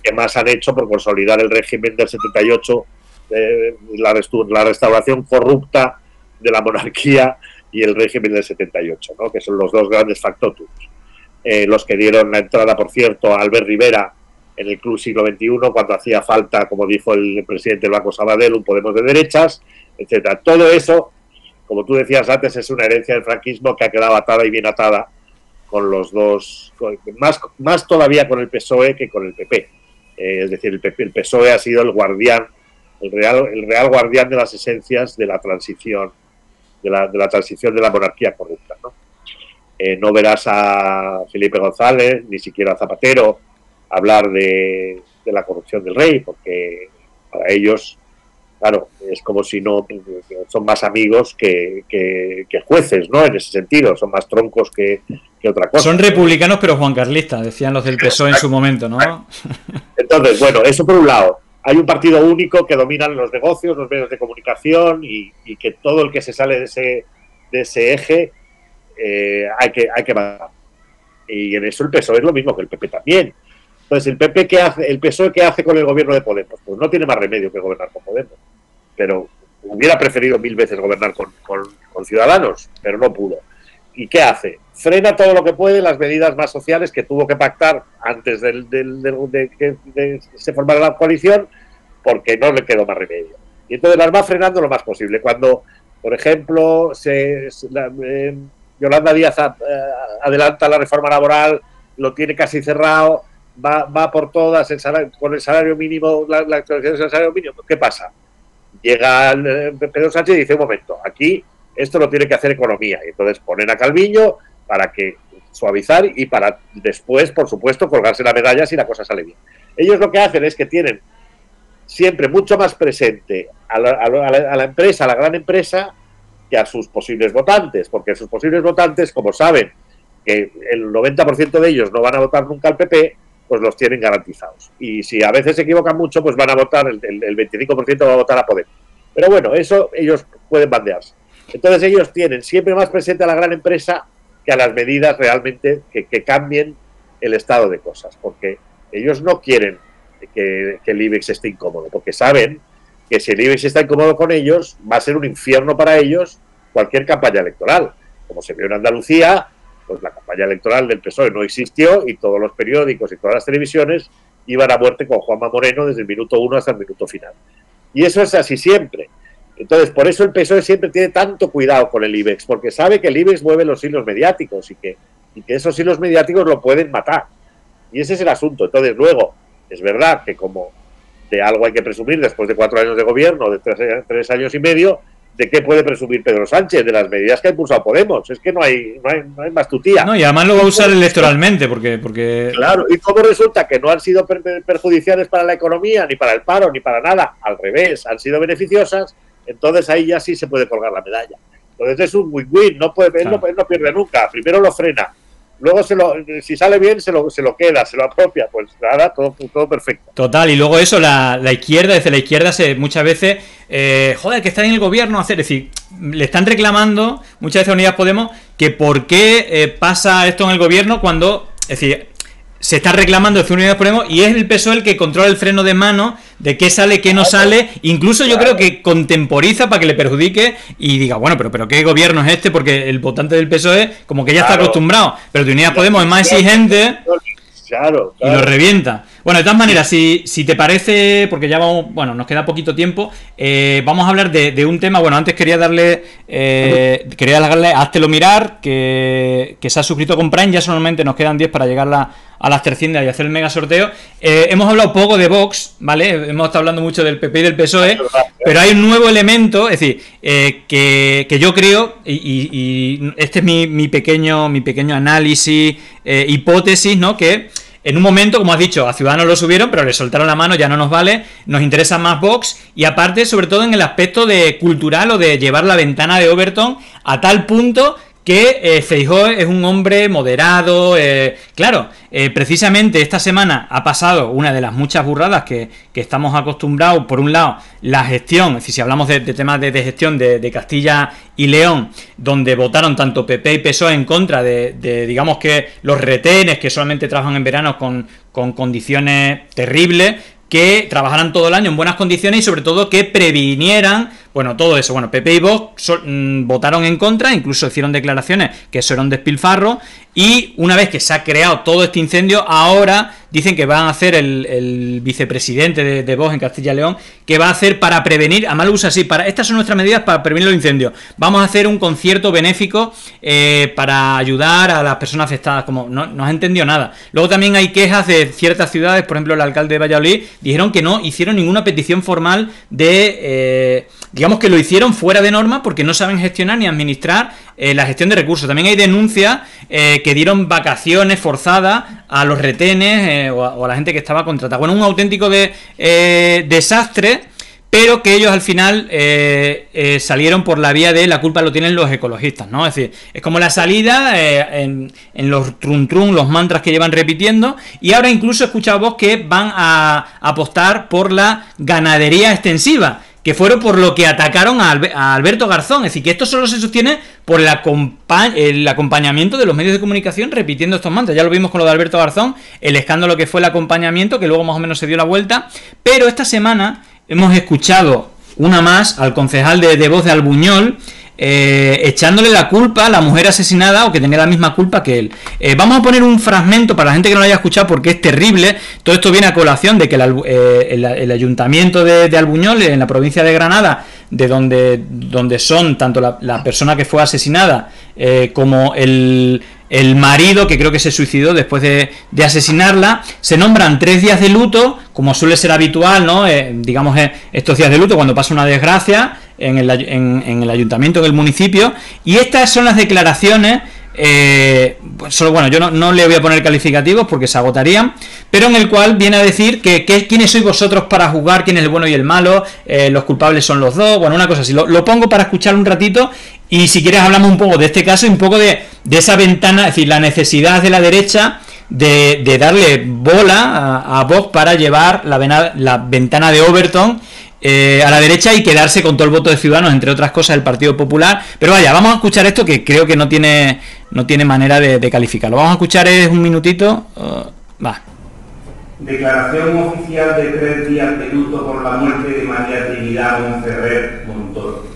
que más han hecho por consolidar el régimen del 78, la restauración corrupta de la monarquía y el régimen del 78, ¿no? Que son los dos grandes factotums. Los que dieron la entrada, por cierto, a Albert Rivera en el Club Siglo XXI, cuando hacía falta, como dijo el presidente del Banco Sabadell, un Podemos de derechas, etcétera. Todo eso, como tú decías antes, es una herencia del franquismo que ha quedado atada y bien atada con los dos, más todavía con el PSOE que con el PP. Es decir, el PSOE ha sido el guardián, el real guardián de las esencias de la transición, de la transición de la monarquía corrupta, ¿no? No verás a Felipe González, ni siquiera a Zapatero, hablar de la corrupción del rey, porque para ellos, claro, es como si no son más amigos que jueces, ¿no? En ese sentido, son más troncos que otra cosa. Son republicanos pero juancarlistas, decían los del PSOE en su momento, ¿no? Entonces, bueno, eso por un lado. Hay un partido único que domina los negocios, los medios de comunicación y que todo el que se sale de ese eje hay que matar. Y en eso el PSOE es lo mismo que el PP también. Entonces, ¿el PSOE qué hace con el gobierno de Podemos? Pues no tiene más remedio que gobernar con Podemos. Pero hubiera preferido 1000 veces gobernar con Ciudadanos, pero no pudo. ¿Y qué hace? Frena todo lo que puede las medidas más sociales que tuvo que pactar antes de que se formara la coalición, porque no le quedó más remedio. Y entonces las va frenando lo más posible. Cuando, por ejemplo, Yolanda Díaz adelanta la reforma laboral, lo tiene casi cerrado, va por todas, con el salario mínimo, la actualización del salario mínimo, ¿qué pasa? Llega Pedro Sánchez y dice, un momento, aquí esto lo tiene que hacer economía. Y entonces ponen a Calviño para que suavizar y para después, por supuesto, colgarse la medalla si la cosa sale bien. Ellos lo que hacen es que tienen siempre mucho más presente a la empresa, a la gran empresa, que a sus posibles votantes, porque sus posibles votantes, como saben que el 90% de ellos no van a votar nunca al PP, pues los tienen garantizados. Y si a veces se equivocan mucho, pues van a votar, el 25% va a votar a Podemos. Pero bueno, eso ellos pueden bandearse. Entonces ellos tienen siempre más presente a la gran empresa que a las medidas realmente que cambien el estado de cosas, porque ellos no quieren que el IBEX esté incómodo, porque saben que si el IBEX está incómodo con ellos, va a ser un infierno para ellos cualquier campaña electoral. Como se vio en Andalucía, pues la campaña electoral del PSOE no existió y todos los periódicos y todas las televisiones iban a muerte con Juanma Moreno desde el minuto 1 hasta el minuto final. Y eso es así siempre. Entonces, por eso el PSOE siempre tiene tanto cuidado con el IBEX, porque sabe que el IBEX mueve los hilos mediáticos y que esos hilos mediáticos lo pueden matar. Y ese es el asunto. Entonces, luego, es verdad que como de algo hay que presumir después de 4 años de gobierno, de 3 años y medio, ¿de qué puede presumir Pedro Sánchez? De las medidas que ha impulsado Podemos. Es que no hay más tutía. No, y además lo va a usar electoralmente, porque... Claro, y como resulta que no han sido perjudiciales para la economía, ni para el paro, ni para nada, al revés, han sido beneficiosas, entonces ahí ya sí se puede colgar la medalla. Entonces es un win-win, no puede, él no pierde nunca, primero lo frena, luego si sale bien se lo queda, se lo apropia, pues nada, todo perfecto. Total, y luego eso, la izquierda, desde la izquierda muchas veces, joder, que está en el gobierno, es decir, le están reclamando muchas veces a Unidas Podemos que por qué pasa esto en el gobierno cuando, es decir, se está reclamando de Unidas Podemos y es el PSOE el que controla el freno de mano de qué sale, qué no sale, incluso yo creo que contemporiza para que le perjudique y diga, bueno, pero ¿qué gobierno es este? Porque el votante del PSOE como que ya está acostumbrado, pero de Unidas Podemos es más exigente y lo revienta. Bueno, de todas maneras, si te parece, porque ya vamos, bueno, nos queda poquito tiempo, vamos a hablar de un tema. Bueno, antes quería darle háztelo mirar, que se ha suscrito con Prime, ya solamente nos quedan 10 para llegar a las 300 y hacer el mega sorteo. Hemos hablado poco de Vox, ¿vale? Hemos estado hablando mucho del PP y del PSOE, pero hay un nuevo elemento, es decir, que yo creo, y este es mi pequeño análisis, hipótesis, ¿no? Que en un momento, como has dicho, a Ciudadanos lo subieron, pero le soltaron la mano, ya no nos vale, nos interesa más Vox, y aparte, sobre todo en el aspecto de cultural o de llevar la ventana de Overton a tal punto que Feijóo es un hombre moderado, claro, precisamente esta semana ha pasado una de las muchas burradas que estamos acostumbrados, por un lado, la gestión, es decir, si hablamos de temas de gestión de Castilla y León, donde votaron tanto PP y PSOE en contra de digamos que los retenes que solamente trabajan en verano con condiciones terribles, que trabajaran todo el año en buenas condiciones y sobre todo que previnieran, bueno, todo eso. Bueno, PP y Vox votaron en contra, incluso hicieron declaraciones que eso era un despilfarro, y una vez que se ha creado todo este incendio, ahora dicen que van a hacer el vicepresidente de Vox en Castilla y León, que va a hacer para prevenir, además lo usa así, estas son nuestras medidas para prevenir los incendios, vamos a hacer un concierto benéfico para ayudar a las personas afectadas, como no has entendido nada. Luego también hay quejas de ciertas ciudades, por ejemplo el alcalde de Valladolid, dijeron que no hicieron ninguna petición formal digamos que lo hicieron fuera de norma porque no saben gestionar ni administrar la gestión de recursos. También hay denuncias que dieron vacaciones forzadas a los retenes o a la gente que estaba contratada. Bueno, un auténtico desastre, pero que ellos al final salieron por la vía de la culpa lo tienen los ecologistas, ¿no? Es decir, es como la salida en los trun, los mantras que llevan repitiendo, y ahora incluso he escuchado vos que van a apostar por la ganadería extensiva, que fueron por lo que atacaron a Alberto Garzón. Es decir, que esto solo se sostiene por el acompañamiento de los medios de comunicación repitiendo estos mantras. Ya lo vimos con lo de Alberto Garzón, el escándalo que fue el acompañamiento, que luego más o menos se dio la vuelta, pero esta semana hemos escuchado una más al concejal de Voz de Albuñol, echándole la culpa a la mujer asesinada, o que tenía la misma culpa que él. Vamos a poner un fragmento para la gente que no lo haya escuchado porque es terrible. Todo esto viene a colación de que el ayuntamiento de Albuñol, en la provincia de Granada, de donde son tanto la persona que fue asesinada como el marido, que creo que se suicidó después de asesinarla, se nombran 3 días de luto, como suele ser habitual, ¿no? Digamos, estos días de luto cuando pasa una desgracia en el ayuntamiento, en el municipio, y estas son las declaraciones. Bueno, yo no le voy a poner calificativos porque se agotarían, pero en el cual viene a decir que quiénes sois vosotros para juzgar quién es el bueno y el malo, los culpables son los dos, bueno, una cosa así. Lo pongo para escuchar un ratito, y si quieres hablamos un poco de este caso y un poco de esa ventana, es decir, la necesidad de la derecha de darle bola a Vox para llevar la ventana de Overton a la derecha y quedarse con todo el voto de Ciudadanos, entre otras cosas el Partido Popular. Pero vaya, vamos a escuchar esto, que creo que no tiene manera de calificarlo. Vamos a escuchar, es un minutito. Va. Declaración oficial de 3 días de luto por la muerte de María Trinidad Monferrer Montoro.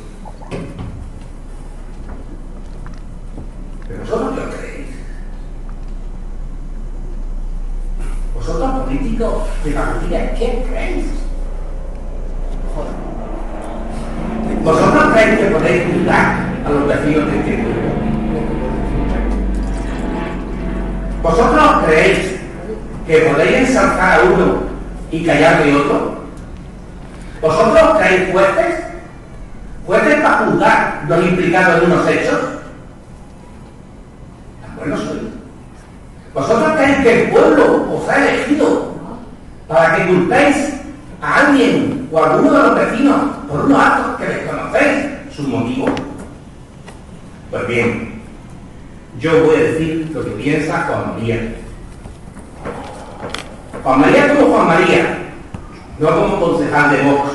¿Pero vosotros qué os creéis? ¿Vosotros políticos de familia qué creéis? Joder. ¿Vosotros creéis que podéis juzgar a los vecinos de este pueblo? ¿Vosotros creéis que podéis ensalzar a uno y callarle a otro? ¿Vosotros creéis jueces? ¿Jueces para juzgar los implicados en unos hechos? Tan buenos sois. ¿Vosotros creéis que el pueblo os ha elegido para que culpéis a alguien o a alguno de los vecinos por unos actos que desconocéis sus motivos? Pues bien, yo voy a decir lo que piensa Juan María. Juan María como Juan María, no como concejal de Vox,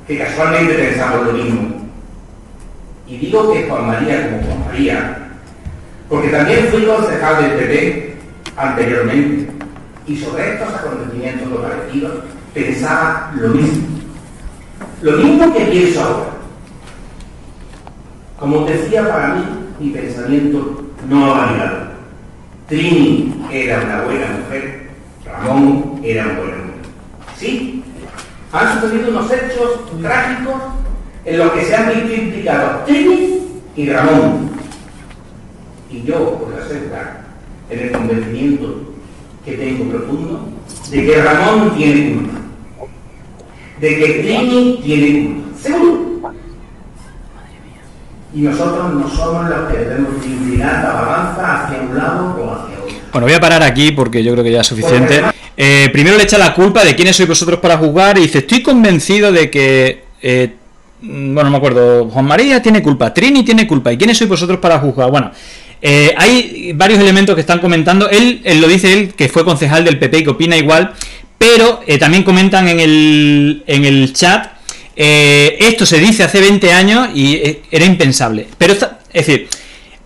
que casualmente pensamos lo mismo. Y digo que Juan María como Juan María, porque también fui concejal del PP anteriormente, y sobre estos acontecimientos o parecidos pensaba lo mismo. Lo mismo que pienso ahora. Como decía, para mí, mi pensamiento no ha variado. Trini era una buena mujer, Ramón era un buen hombre. Sí, han sucedido unos hechos trágicos en los que se han visto implicados Trini y Ramón. Y yo os aseguro, en el convencimiento que tengo profundo, de que Ramón tiene culpa, de que Trini tiene culpa, seguro. Y nosotros no somos los que debemos inclinar la balanza hacia un lado o hacia otro. Bueno, voy a parar aquí porque yo creo que ya es suficiente. Primero le echa la culpa de quiénes sois vosotros para juzgar y dice, estoy convencido de que, bueno, no me acuerdo, Juan María tiene culpa, Trini tiene culpa, ¿y quiénes sois vosotros para juzgar? Bueno, hay varios elementos que están comentando. Él lo dice él, que fue concejal del PP y que opina igual, pero también comentan en el chat, esto se dice hace 20 años y era impensable. Pero es decir,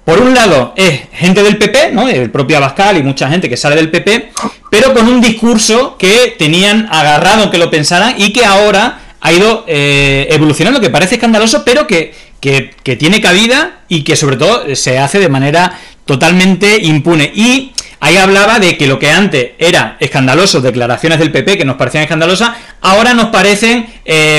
por un lado es gente del PP, ¿no? El propio Abascal y mucha gente que sale del PP, pero con un discurso que tenían agarrado que lo pensaran y que ahora ha ido evolucionando, que parece escandaloso, pero que tiene cabida y que sobre todo se hace de manera totalmente impune. Y ahí hablaba de que lo que antes era escandaloso, declaraciones del PP que nos parecían escandalosas, ahora nos parecen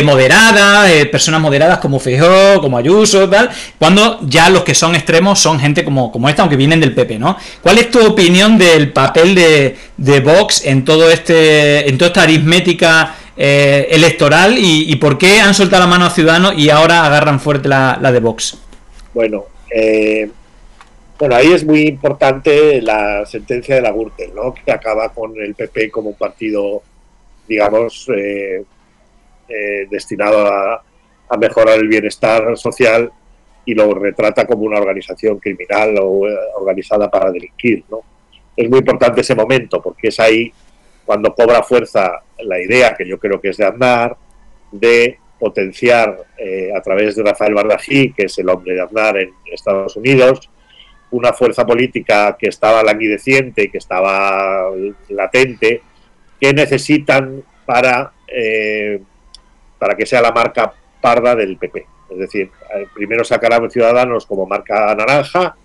moderadas, personas moderadas como Feijóo, como Ayuso, tal, cuando ya los que son extremos son gente como esta, aunque vienen del PP, ¿no? ¿Cuál es tu opinión del papel de Vox en todo en toda esta aritmética electoral y por qué han soltado la mano a Ciudadanos y ahora agarran fuerte la de Vox? Bueno, ahí es muy importante la sentencia de la Gürtel, ¿no? Que acaba con el PP como un partido, digamos, destinado a mejorar el bienestar social y lo retrata como una organización criminal o organizada para delinquir, ¿no? Es muy importante ese momento porque es ahí cuando cobra fuerza la idea, que yo creo que es de Aznar, de potenciar a través de Rafael Bardají, que es el hombre de Aznar en Estados Unidos, una fuerza política que estaba languideciente, que estaba latente, que necesitan para que sea la marca parda del PP. Es decir, primero sacarán Ciudadanos como marca naranja,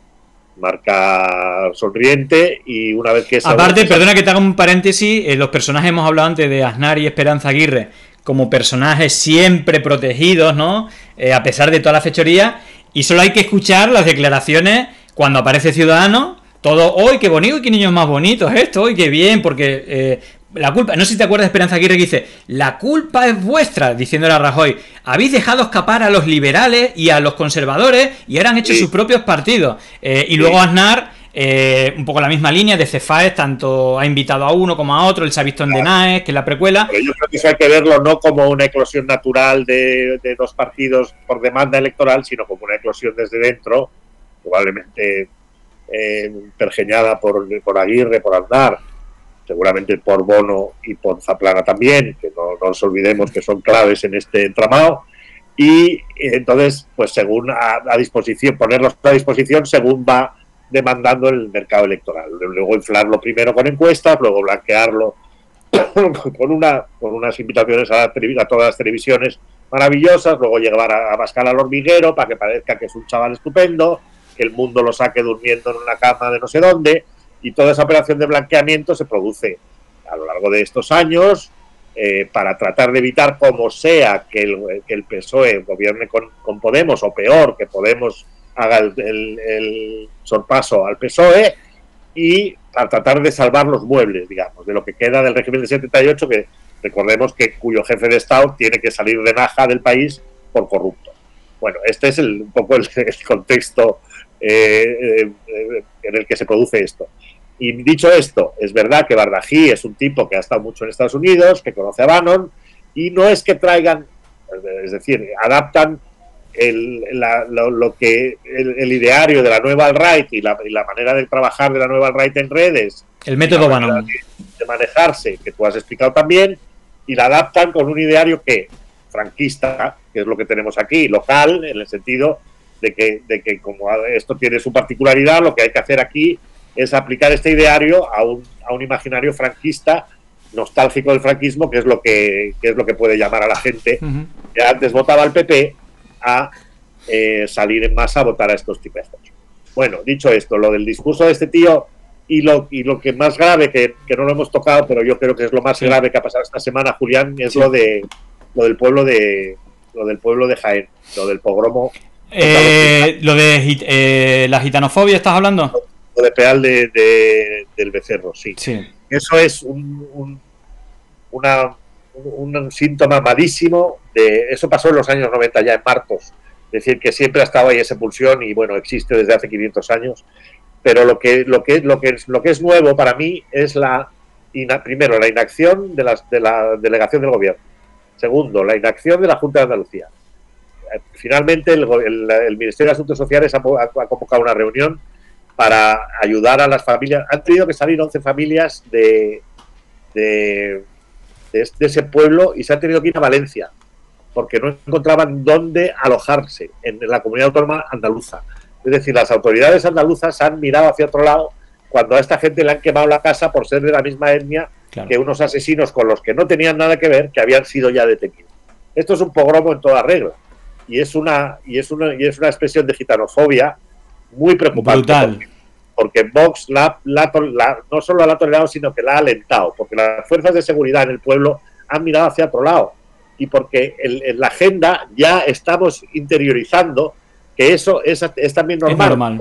marca sonriente, y una vez que... Aparte, perdona que te haga un paréntesis, los personajes hemos hablado antes de Aznar y Esperanza Aguirre como personajes siempre protegidos, ¿no? A pesar de toda la fechoría, y solo hay que escuchar las declaraciones cuando aparece Ciudadanos, todo, ¡hoy qué bonito, qué niños más bonitos esto, hoy qué bien! Porque la culpa, no sé si te acuerdas de Esperanza Aguirre que dice, la culpa es vuestra, diciéndole a Rajoy, habéis dejado escapar a los liberales y a los conservadores y ahora han hecho sus propios partidos. Y luego Aznar, un poco la misma línea de Cefaes, tanto ha invitado a uno como a otro, él se ha visto en Denaes, que es la precuela. Pero yo creo que eso hay que verlo no como una eclosión natural de dos partidos por demanda electoral, sino como una eclosión desde dentro, probablemente pergeñada por Aguirre, por Aznar, seguramente por Bono y por Zaplana también, que no nos olvidemos que son claves en este entramado, y entonces, pues según a disposición, ponerlos a disposición según va demandando el mercado electoral. Luego inflarlo primero con encuestas, luego blanquearlo con unas invitaciones a todas las televisiones maravillosas, luego llevar a Abascal al hormiguero para que parezca que es un chaval estupendo, que el mundo lo saque durmiendo en una cama de no sé dónde, y toda esa operación de blanqueamiento se produce a lo largo de estos años, para tratar de evitar, como sea, que el PSOE gobierne con Podemos, o peor, que Podemos haga el sorpaso al PSOE, y para tratar de salvar los muebles, digamos, de lo que queda del régimen del 78, que recordemos que cuyo jefe de Estado tiene que salir de naja del país por corrupto. Bueno, este es un poco el contexto en el que se produce esto. Y dicho esto, es verdad que Bardají es un tipo que ha estado mucho en Estados Unidos, que conoce a Bannon, y no es que traigan, es decir, adaptan el ideario de la nueva alt-right y la manera de trabajar de la nueva alt-right en redes, el método Bannon, de manejarse, que tú has explicado también, y la adaptan con un ideario que franquista, que es lo que tenemos aquí, local, en el sentido de que como esto tiene su particularidad, lo que hay que hacer aquí es aplicar este ideario a un imaginario franquista, nostálgico del franquismo, que es lo que puede llamar a la gente que antes votaba al PP a salir en masa a votar a estos tipejos. Bueno, dicho esto, lo del discurso de este tío y lo que más grave, que no lo hemos tocado, pero yo creo que es lo más grave que ha pasado esta semana, Julián, es lo del pueblo de Jaén, lo del pogromo. Lo de la gitanofobia, ¿estás hablando? Lo de Peal del Becerro, sí. Eso es un síntoma malísimo eso pasó en los años 90 ya en Martos, es decir, que siempre ha estado ahí esa pulsión y bueno, existe desde hace 500 años, pero lo que es nuevo para mí es primero la inacción de la delegación del gobierno, segundo la inacción de la Junta de Andalucía. Finalmente el Ministerio de Asuntos Sociales ha convocado una reunión para ayudar a las familias. Han tenido que salir 11 familias de ese pueblo y se han tenido que ir a Valencia porque no encontraban dónde alojarse en la comunidad autónoma andaluza. Es decir, las autoridades andaluzas han mirado hacia otro lado cuando a esta gente le han quemado la casa por ser de la misma etnia que unos asesinos con los que no tenían nada que ver, que habían sido ya detenidos. Esto es un pogromo en toda regla y es una expresión de gitanofobia muy preocupante. Brutal. Porque Vox no solo la ha tolerado, sino que la ha alentado, porque las fuerzas de seguridad en el pueblo han mirado hacia otro lado y porque en la agenda ya estamos interiorizando que eso es también normal,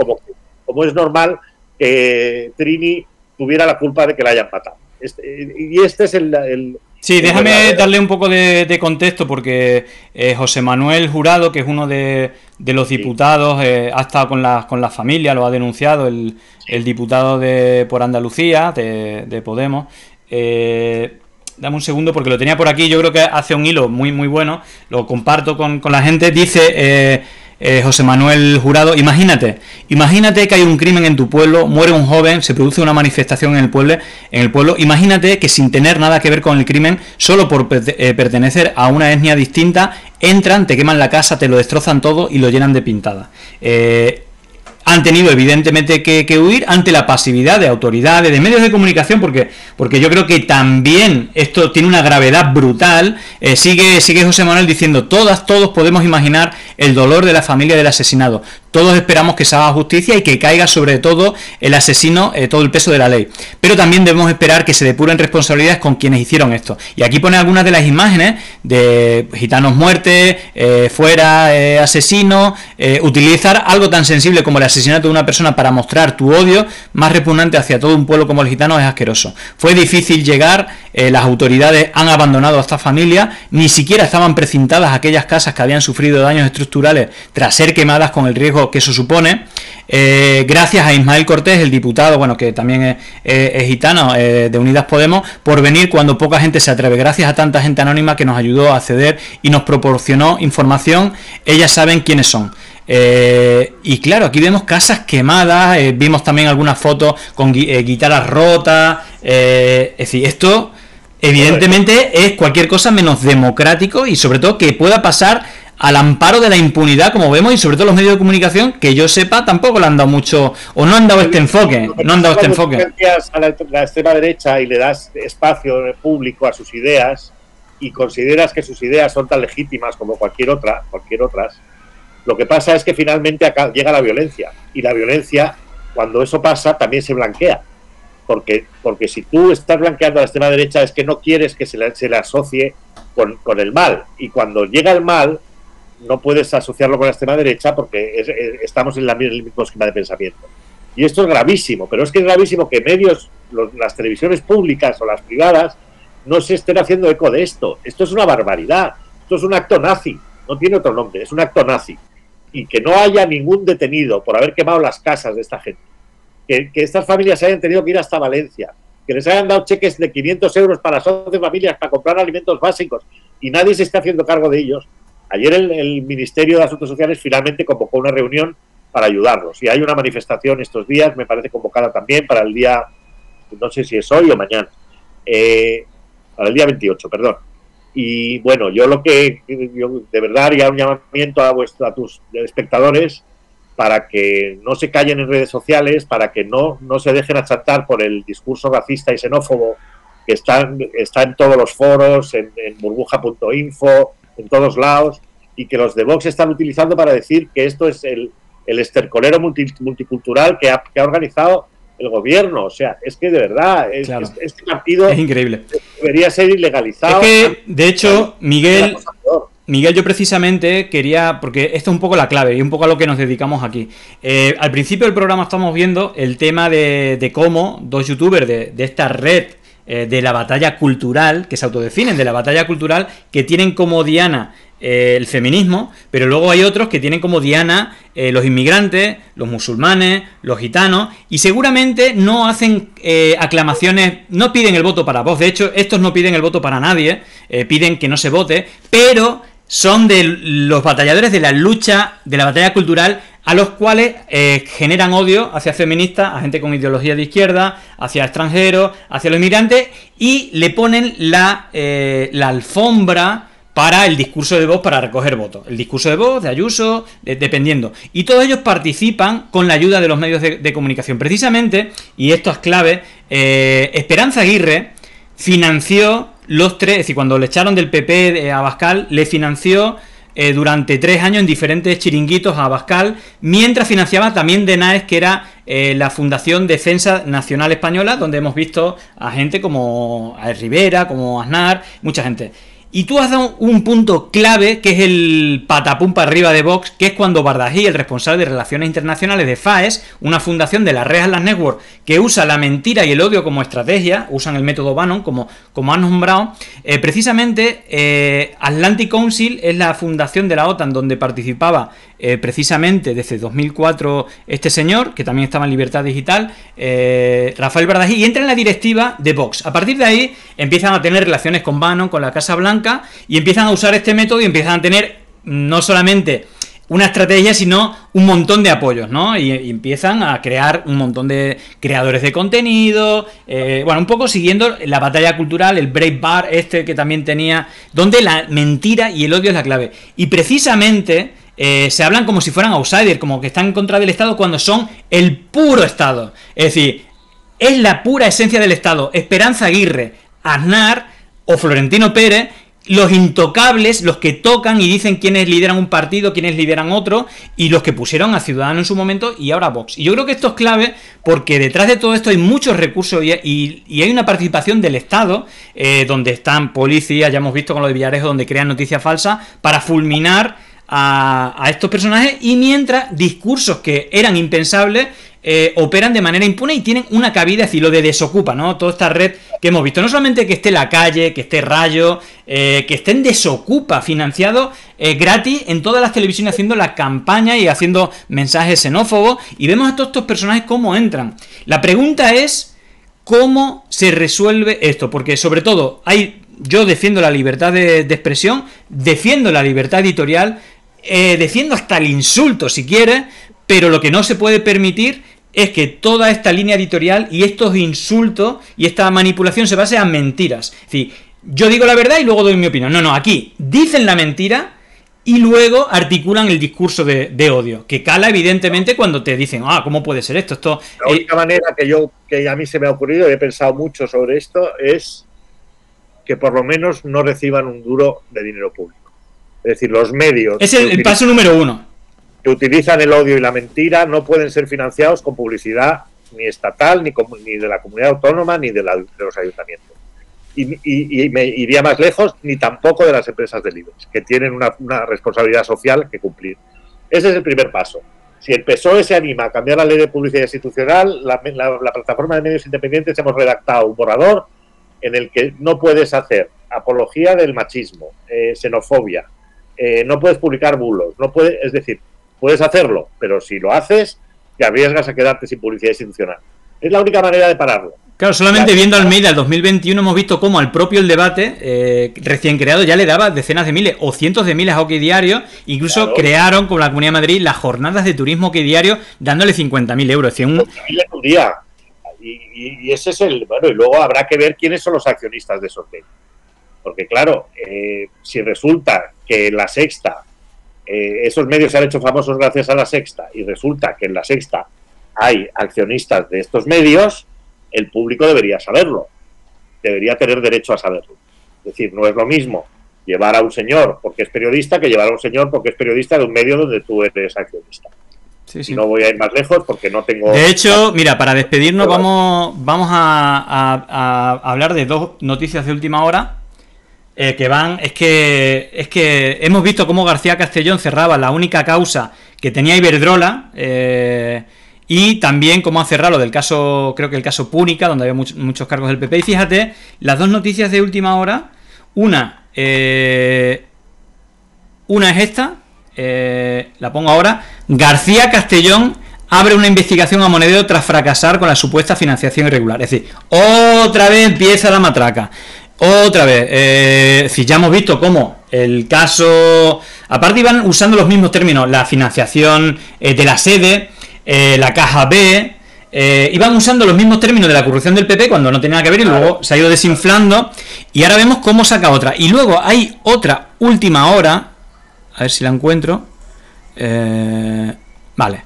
como es normal que Trini tuviera la culpa de que la hayan matado. Este es el Sí, déjame darle un poco de contexto porque José Manuel Jurado, que es uno de los diputados, ha estado con la familia, lo ha denunciado, el diputado por Andalucía, de Podemos. Dame un segundo porque lo tenía por aquí, yo creo que hace un hilo muy muy bueno, lo comparto con la gente. Dice José Manuel Jurado: imagínate que hay un crimen en tu pueblo, muere un joven, se produce una manifestación en el pueblo, imagínate que sin tener nada que ver con el crimen, solo por pertenecer a una etnia distinta, entran, te queman la casa, te lo destrozan todo y lo llenan de pintada. Han tenido evidentemente que huir ante la pasividad de autoridades, de medios de comunicación, porque yo creo que también esto tiene una gravedad brutal. Sigue José Manuel diciendo: todos podemos imaginar el dolor de la familia del asesinado. Todos esperamos que se haga justicia y que caiga sobre todo el asesino todo el peso de la ley. Pero también debemos esperar que se depuren responsabilidades con quienes hicieron esto. Y aquí pone algunas de las imágenes de gitanos muertes, fuera asesinos. Utilizar algo tan sensible como el asesinato de una persona para mostrar tu odio más repugnante hacia todo un pueblo como el gitano es asqueroso. Fue difícil llegar, las autoridades han abandonado a esta familia, ni siquiera estaban precintadas aquellas casas que habían sufrido daños estructurales tras ser quemadas con el riesgo que eso supone. Gracias a Ismael Cortés, el diputado, bueno, que también es gitano, de Unidas Podemos, por venir cuando poca gente se atreve. Gracias a tanta gente anónima que nos ayudó a acceder y nos proporcionó información. Ellas saben quiénes son. Y claro, aquí vemos casas quemadas, vimos también algunas fotos con guitarras rotas. Es decir, esto evidentemente es cualquier cosa menos democrático y sobre todo que pueda pasar al amparo de la impunidad, como vemos, y sobre todo los medios de comunicación, que yo sepa, tampoco le han dado mucho, o no han dado este enfoque. No han dado este enfoque. A la extrema derecha y le das espacio público a sus ideas y consideras que sus ideas son tan legítimas como cualquier otras, lo que pasa es que finalmente llega la violencia, y la violencia, cuando eso pasa, también se blanquea. porque si tú estás blanqueando a la extrema derecha es que no quieres que se le asocie con el mal, y cuando llega el mal no puedes asociarlo con la extrema derecha porque estamos en el mismo esquema de pensamiento. Y esto es gravísimo, pero es que es gravísimo que medios, las televisiones públicas o las privadas, no se estén haciendo eco de esto. Esto es una barbaridad, esto es un acto nazi, no tiene otro nombre, es un acto nazi. Y que no haya ningún detenido por haber quemado las casas de esta gente, que estas familias hayan tenido que ir hasta Valencia, que les hayan dado cheques de 500 euros para las 11 familias para comprar alimentos básicos y nadie se está haciendo cargo de ellos. Ayer el Ministerio de Asuntos Sociales finalmente convocó una reunión para ayudarlos, y hay una manifestación estos días, me parece convocada también para el día, no sé si es hoy o mañana, para el día 28, perdón. Y bueno, yo de verdad haría un llamamiento a tus espectadores para que no se callen en redes sociales, para que no se dejen achantar por el discurso racista y xenófobo que está en todos los foros, en burbuja.info, en todos lados, y que los de Vox están utilizando para decir que esto es el estercolero multicultural que ha organizado el gobierno. O sea, es que de verdad, claro, este partido es increíble. Debería ser ilegalizado. Es que, de hecho, Miguel, yo precisamente quería, porque esto es un poco la clave y un poco a lo que nos dedicamos aquí. Al principio del programa estamos viendo el tema de cómo dos youtubers de esta red de la batalla cultural, que se autodefinen de la batalla cultural, que tienen como diana el feminismo, pero luego hay otros que tienen como diana los inmigrantes, los musulmanes, los gitanos, y seguramente no hacen aclamaciones, no piden el voto para Vox. De hecho, estos no piden el voto para nadie, piden que no se vote, pero son de los batalladores de la lucha, de la batalla cultural, a los cuales generan odio hacia feministas, a gente con ideología de izquierda, hacia extranjeros, hacia los inmigrantes, y le ponen la alfombra para el discurso de Vox, para recoger votos. El discurso de Vox, de Ayuso, dependiendo. Y todos ellos participan con la ayuda de los medios de comunicación. Precisamente, y esto es clave, Esperanza Aguirre financió los tres, es decir, cuando le echaron del PP a Abascal, le financió durante 3 años en diferentes chiringuitos a Abascal, mientras financiaba también DENAES, que era la Fundación Defensa Nacional Española, donde hemos visto a gente como a Rivera, como Aznar, mucha gente. Y tú has dado un punto clave, que es el patapum para arriba de Vox, que es cuando Bardají, el responsable de Relaciones Internacionales de FAES, una fundación de la Red Atlas Network, que usa la mentira y el odio como estrategia, usan el método Bannon, como han nombrado, precisamente Atlantic Council es la fundación de la OTAN donde participaba precisamente desde 2004 este señor, que también estaba en Libertad Digital, Rafael Bardají, y entra en la directiva de Vox. A partir de ahí empiezan a tener relaciones con Bannon, con la Casa Blanca, y empiezan a usar este método y empiezan a tener no solamente una estrategia, sino un montón de apoyos, ¿no? Y empiezan a crear un montón de creadores de contenido, bueno, un poco siguiendo la batalla cultural, el Breitbart que también tenía, donde la mentira y el odio es la clave. Y precisamente se hablan como si fueran outsiders, como que están en contra del Estado, cuando son el puro Estado. Es decir, es la pura esencia del Estado. Esperanza Aguirre, Aznar o Florentino Pérez, los intocables, los que tocan y dicen quiénes lideran un partido, quiénes lideran otro, y los que pusieron a Ciudadanos en su momento y ahora Vox. Y yo creo que esto es clave porque detrás de todo esto hay muchos recursos y hay una participación del Estado, donde están policías, ya hemos visto con lo de Villarejo, donde crean noticias falsas para fulminar a estos personajes, y mientras discursos que eran impensables operan de manera impune y tienen una cabida, es decir, lo de Desocupa, ¿no? Toda esta red que hemos visto, no solamente que esté La Calle, que esté Rayo, que esté en Desocupa, financiado gratis en todas las televisiones, haciendo la campaña y haciendo mensajes xenófobos, y vemos a todos estos personajes cómo entran. La pregunta es cómo se resuelve esto, porque sobre todo yo defiendo la libertad de expresión, defiendo la libertad editorial, defiendo hasta el insulto si quieres, pero lo que no se puede permitir es que toda esta línea editorial y estos insultos y esta manipulación se base en mentiras. Es decir, yo digo la verdad y luego doy mi opinión. No, aquí dicen la mentira y luego articulan el discurso de odio, que cala evidentemente cuando te dicen, ¿cómo puede ser esto? La única manera que a mí se me ha ocurrido, y he pensado mucho sobre esto, es que por lo menos no reciban un duro de dinero público. Es decir, los medios... Es el paso número 1. Que utilizan el odio y la mentira no pueden ser financiados con publicidad ni estatal, ni de la comunidad autónoma, ni de los ayuntamientos. Y me iría más lejos, ni tampoco de las empresas del IBEX, que tienen una responsabilidad social que cumplir. Ese es el primer paso. Si el PSOE se anima a cambiar la ley de publicidad institucional, la plataforma de medios independientes hemos redactado un borrador en el que no puedes hacer apología del machismo, xenofobia, no puedes publicar bulos, es decir, puedes hacerlo, pero si lo haces, te arriesgas a quedarte sin publicidad institucional. Es la única manera de pararlo. Claro, solamente viendo Almeida el 2021 hemos visto cómo al propio El Debate, recién creado, ya le daba decenas de miles o cientos de miles a OK Diario. Incluso claro, crearon con la Comunidad de Madrid las jornadas de turismo OK Diario, dándole 50.000 euros. 50.000 un día. Y ese es el... Bueno, y luego habrá que ver quiénes son los accionistas de esos medios. Porque claro, si resulta que en La Sexta, esos medios se han hecho famosos gracias a La Sexta, y resulta que en La Sexta hay accionistas de estos medios, el público debería saberlo, debería tener derecho a saberlo. Es decir, no es lo mismo llevar a un señor porque es periodista que llevar a un señor porque es periodista de un medio donde tú eres accionista. Sí, sí. Y no voy a ir más lejos porque no tengo... De hecho, mira, para despedirnos vamos a hablar de dos noticias de última hora que van... Es que hemos visto cómo García Castellón cerraba la única causa que tenía Iberdrola, y también cómo ha cerrado lo del caso, creo que el caso Púnica, donde había muchos cargos del PP. Y fíjate, las dos noticias de última hora, una es esta, la pongo ahora: García Castellón abre una investigación a Monedero tras fracasar con la supuesta financiación irregular. Es decir, otra vez empieza la matraca. Otra vez, si ya hemos visto cómo el caso... Aparte iban usando los mismos términos, la financiación de la sede... la caja B, iban usando los mismos términos de la corrupción del PP cuando no tenía nada que ver, y luego se ha ido desinflando, y ahora vemos cómo saca otra. Y luego hay otra última hora, a ver si la encuentro. Vale.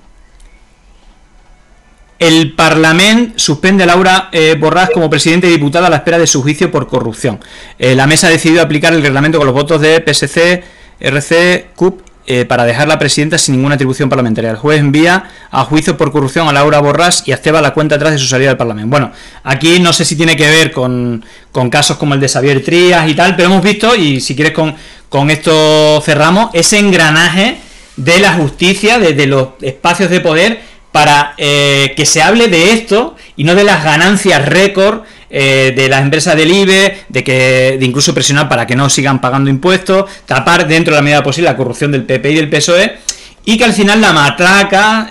El Parlamento suspende a Laura Borràs como presidenta y diputada a la espera de su juicio por corrupción. La mesa ha decidido aplicar el reglamento con los votos de PSC, RC, CUP, para dejar la presidenta sin ninguna atribución parlamentaria. El juez envía a juicio por corrupción a Laura Borràs y activa la cuenta atrás de su salida del Parlamento. Bueno, aquí no sé si tiene que ver con casos como el de Xavier Trías y tal, pero hemos visto, y si quieres con esto cerramos, ese engranaje de la justicia, de los espacios de poder, para que se hable de esto y no de las ganancias récord de las empresas del IBE, de incluso presionar para que no sigan pagando impuestos, tapar dentro de la medida posible la corrupción del PP y del PSOE, y que al final la matraca,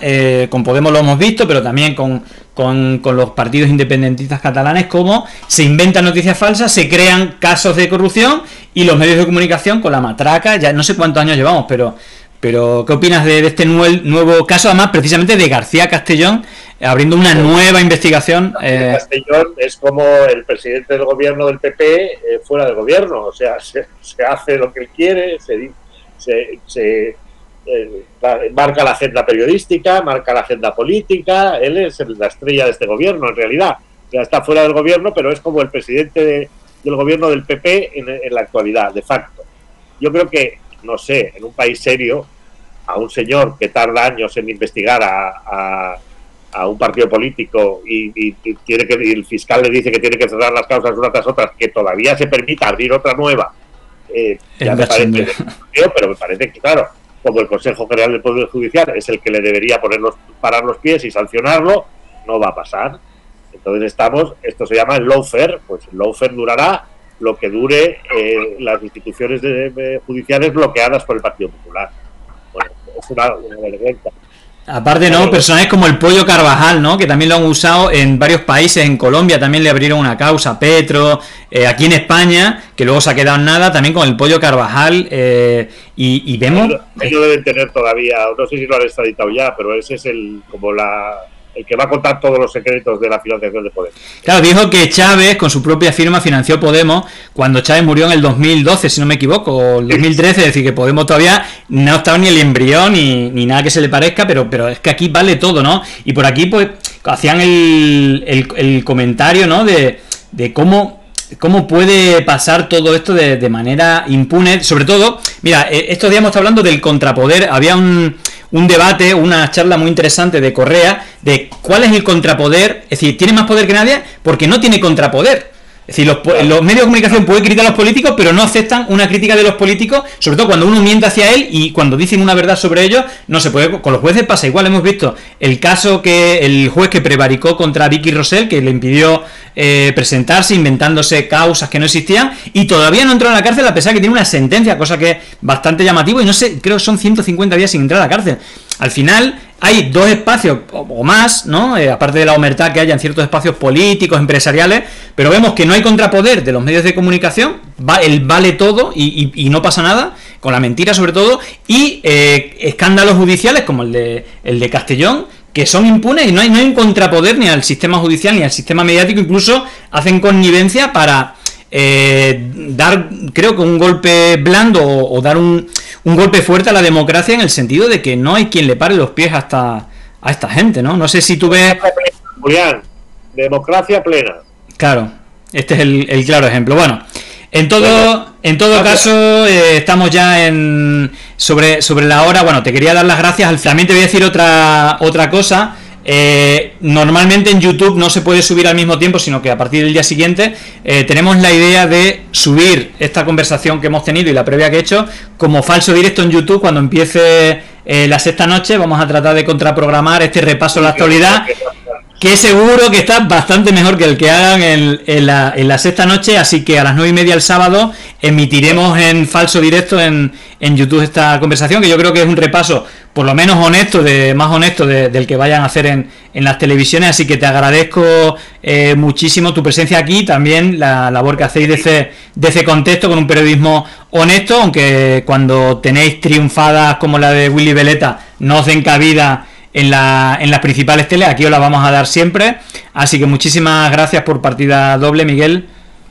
con Podemos lo hemos visto, pero también con los partidos independentistas catalanes, como se inventan noticias falsas, se crean casos de corrupción, y los medios de comunicación con la matraca, ya no sé cuántos años llevamos, pero ¿qué opinas de este nuevo caso, además precisamente de García Castellón, abriendo una nueva investigación? Castellón es como el presidente del gobierno del PP fuera del gobierno, o sea, se hace lo que él quiere, se marca la agenda periodística, marca la agenda política, él es la estrella de este gobierno en realidad, ya está fuera del gobierno, pero es como el presidente del gobierno del PP en la actualidad, de facto. Yo creo que, no sé, en un país serio, a un señor que tarda años en investigar a un partido político y el fiscal le dice que tiene que cerrar las causas unas tras otras, que todavía se permita abrir otra nueva, ya me parece, pero me parece que, claro, como el Consejo General del Poder Judicial es el que le debería parar los pies y sancionarlo, no va a pasar. Entonces esto se llama el lawfare, pues el lawfare durará lo que dure las instituciones judiciales bloqueadas por el Partido Popular. Bueno, es una vergüenza. Aparte, ¿no? Personajes como el Pollo Carvajal, ¿no? Que también lo han usado en varios países. En Colombia también le abrieron una causa, Petro. Aquí en España, que luego se ha quedado en nada, también con el Pollo Carvajal. Y vemos... Ellos deben tener todavía, no sé si lo han extraditado ya, pero ese es el que va a contar todos los secretos de la financiación de Podemos. Claro, dijo que Chávez, con su propia firma, financió Podemos cuando Chávez murió en el 2012, si no me equivoco, o el 2013, es decir, que Podemos todavía no estaba ni el embrión ni nada que se le parezca, pero es que aquí vale todo, ¿no? Y por aquí, pues, hacían el comentario, ¿no? De cómo puede pasar todo esto de manera impune. Sobre todo, mira, estos días hemos estado hablando del contrapoder. Había un debate, una charla muy interesante de Correa, de ¿cuál es el contrapoder? Es decir, tiene más poder que nadie porque no tiene contrapoder. Es decir, los medios de comunicación pueden criticar a los políticos, pero no aceptan una crítica de los políticos, sobre todo cuando uno miente hacia él y cuando dicen una verdad sobre ellos, no se puede. Con los jueces pasa igual. Hemos visto el caso que el juez que prevaricó contra Vicky Rosell, que le impidió presentarse, inventándose causas que no existían, y todavía no entró en la cárcel a pesar que tiene una sentencia, cosa que es bastante llamativo, y no sé, creo que son 150 días sin entrar a la cárcel. Al final hay dos espacios o más, ¿no? Aparte de la omertad que haya en ciertos espacios políticos, empresariales, pero vemos que no hay contrapoder de los medios de comunicación, el vale todo y no pasa nada, con la mentira sobre todo, y escándalos judiciales como el de Castellón, que son impunes y no hay un contrapoder ni al sistema judicial ni al sistema mediático, incluso hacen connivencia para dar, creo que un golpe blando o dar un golpe fuerte a la democracia, en el sentido de que no hay quien le pare los pies a esta gente, ¿no? No sé si tú ves... Julián, democracia plena. Claro, este es el claro ejemplo. Bueno, en todo caso, estamos ya sobre la hora. Bueno, te quería dar las gracias. También te voy a decir otra cosa. Normalmente en YouTube no se puede subir al mismo tiempo, sino que a partir del día siguiente tenemos la idea de subir esta conversación que hemos tenido y la previa que he hecho como falso directo en YouTube cuando empiece la sexta noche. Vamos a tratar de contraprogramar este repaso de la actualidad, que seguro que está bastante mejor que el que hagan en la sexta noche, así que a las 9:30 el sábado emitiremos en falso directo en YouTube esta conversación, que yo creo que es un repaso por lo menos honesto, más honesto del que vayan a hacer en las televisiones, así que te agradezco muchísimo tu presencia aquí, también la labor que hacéis de ese contexto con un periodismo honesto, aunque cuando tenéis triunfadas como la de Willy Veleta no os den cabida en las principales teles, aquí os la vamos a dar siempre, así que muchísimas gracias por partida doble, Miguel.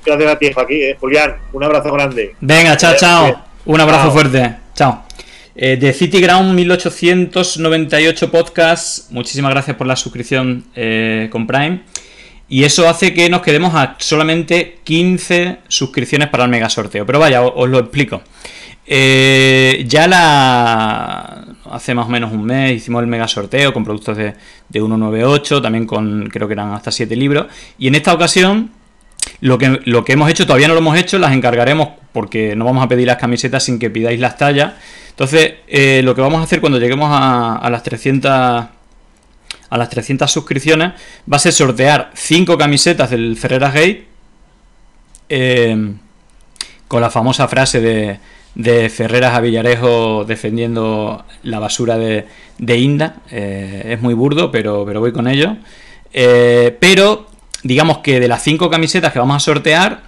Gracias a ti, Joaquín, Julián, un abrazo grande. Venga, chao, un abrazo fuerte, chao. De Citiground 1898 Podcast, muchísimas gracias por la suscripción con Prime, y eso hace que nos quedemos a solamente 15 suscripciones para el mega sorteo, pero vaya, os lo explico. Hace más o menos un mes hicimos el mega sorteo con productos de 198, también creo que eran hasta 7 libros, y en esta ocasión lo que hemos hecho, todavía no lo hemos hecho, las encargaremos porque no vamos a pedir las camisetas sin que pidáis las tallas. Entonces lo que vamos a hacer cuando lleguemos a las 300 suscripciones va a ser sortear 5 camisetas del Ferreras Gate con la famosa frase de Ferreras a Villarejo defendiendo la basura de Inda. Es muy burdo, pero voy con ello. Pero digamos que de las 5 camisetas que vamos a sortear,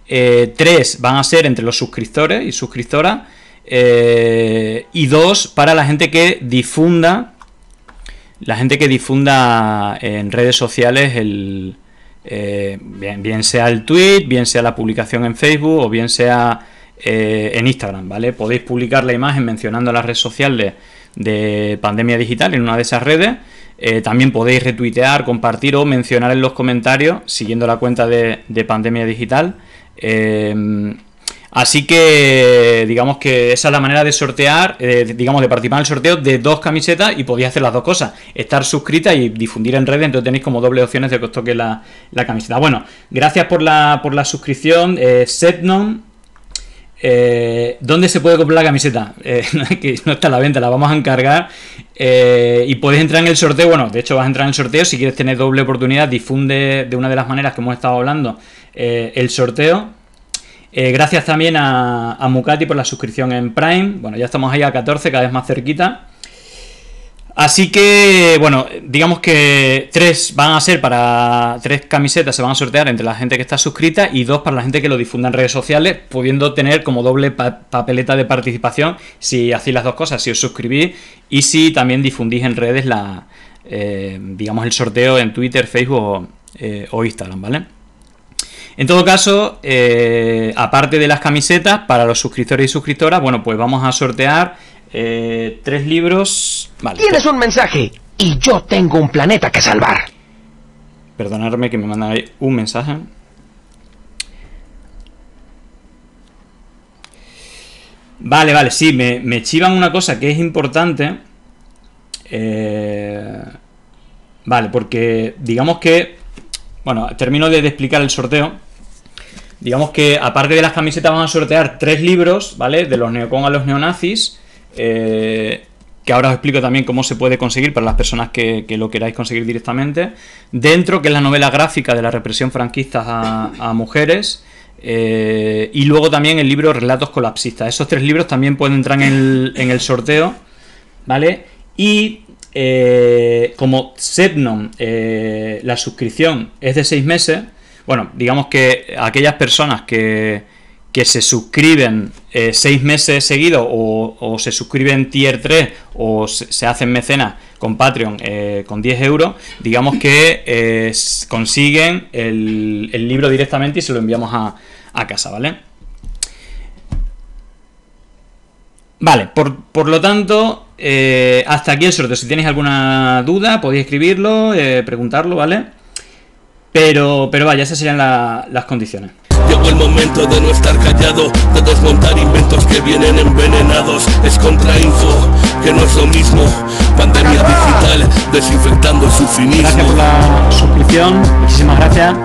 3 van a ser entre los suscriptores y suscriptoras, y 2 para la gente que difunda en redes sociales bien sea el tweet, bien sea la publicación en Facebook o bien sea en Instagram, ¿vale? Podéis publicar la imagen mencionando las redes sociales de Pandemia Digital en una de esas redes. También podéis retuitear, compartir o mencionar en los comentarios siguiendo la cuenta de Pandemia Digital. Así que digamos que esa es la manera de sortear, de participar en el sorteo de 2 camisetas, y podéis hacer las dos cosas, estar suscrita y difundir en redes, entonces tenéis como doble opciones de que os toque la camiseta. Bueno, gracias por la suscripción, Setnon. ¿Dónde se puede comprar la camiseta? Que no está a la venta, la vamos a encargar, y podéis entrar en el sorteo. Bueno, de hecho vas a entrar en el sorteo. Si quieres tener doble oportunidad, difunde de una de las maneras que hemos estado hablando el sorteo. Gracias también a Mukati por la suscripción en Prime. Bueno, ya estamos ahí a 14, cada vez más cerquita. Así que, bueno, digamos que 3 van a ser para 3 camisetas, se van a sortear entre la gente que está suscrita, y 2 para la gente que lo difunda en redes sociales, pudiendo tener como doble papeleta de participación si hacéis las dos cosas, si os suscribís y si también difundís en redes el sorteo en Twitter, Facebook o Instagram, ¿vale? En todo caso, aparte de las camisetas, para los suscriptores y suscriptoras, bueno, pues vamos a sortear 3 libros. Vale. Tienes un mensaje y yo tengo un planeta que salvar. Perdonadme que me mandan ahí un mensaje. Vale, sí, me chivan una cosa que es importante. Vale, porque digamos que... Bueno, termino de explicar el sorteo. Digamos que aparte de las camisetas vamos a sortear 3 libros, ¿vale? De los neocon a los neonazis, que ahora os explico también cómo se puede conseguir para las personas que lo queráis conseguir directamente. Dentro, que es la novela gráfica de la represión franquista a mujeres, y luego también el libro Relatos colapsistas. Esos 3 libros también pueden entrar en el sorteo, ¿vale? Y como Sepnon, la suscripción es de 6 meses, bueno, digamos que aquellas personas que se suscriben 6 meses seguidos o se suscriben tier 3 o se hacen mecenas con Patreon con 10 euros, digamos que consiguen el libro directamente y se lo enviamos a casa, ¿vale? Vale, por lo tanto, hasta aquí el sorteo. Si tenéis alguna duda podéis escribirlo, preguntarlo, ¿vale? Pero vaya, esas serían las condiciones. Llegó el momento de no estar callado, de desmontar inventos que vienen envenenados. Es contrainfo, que no es lo mismo. Pandemia digital, desinfectando su cinismo. Gracias por la suscripción, muchísimas gracias.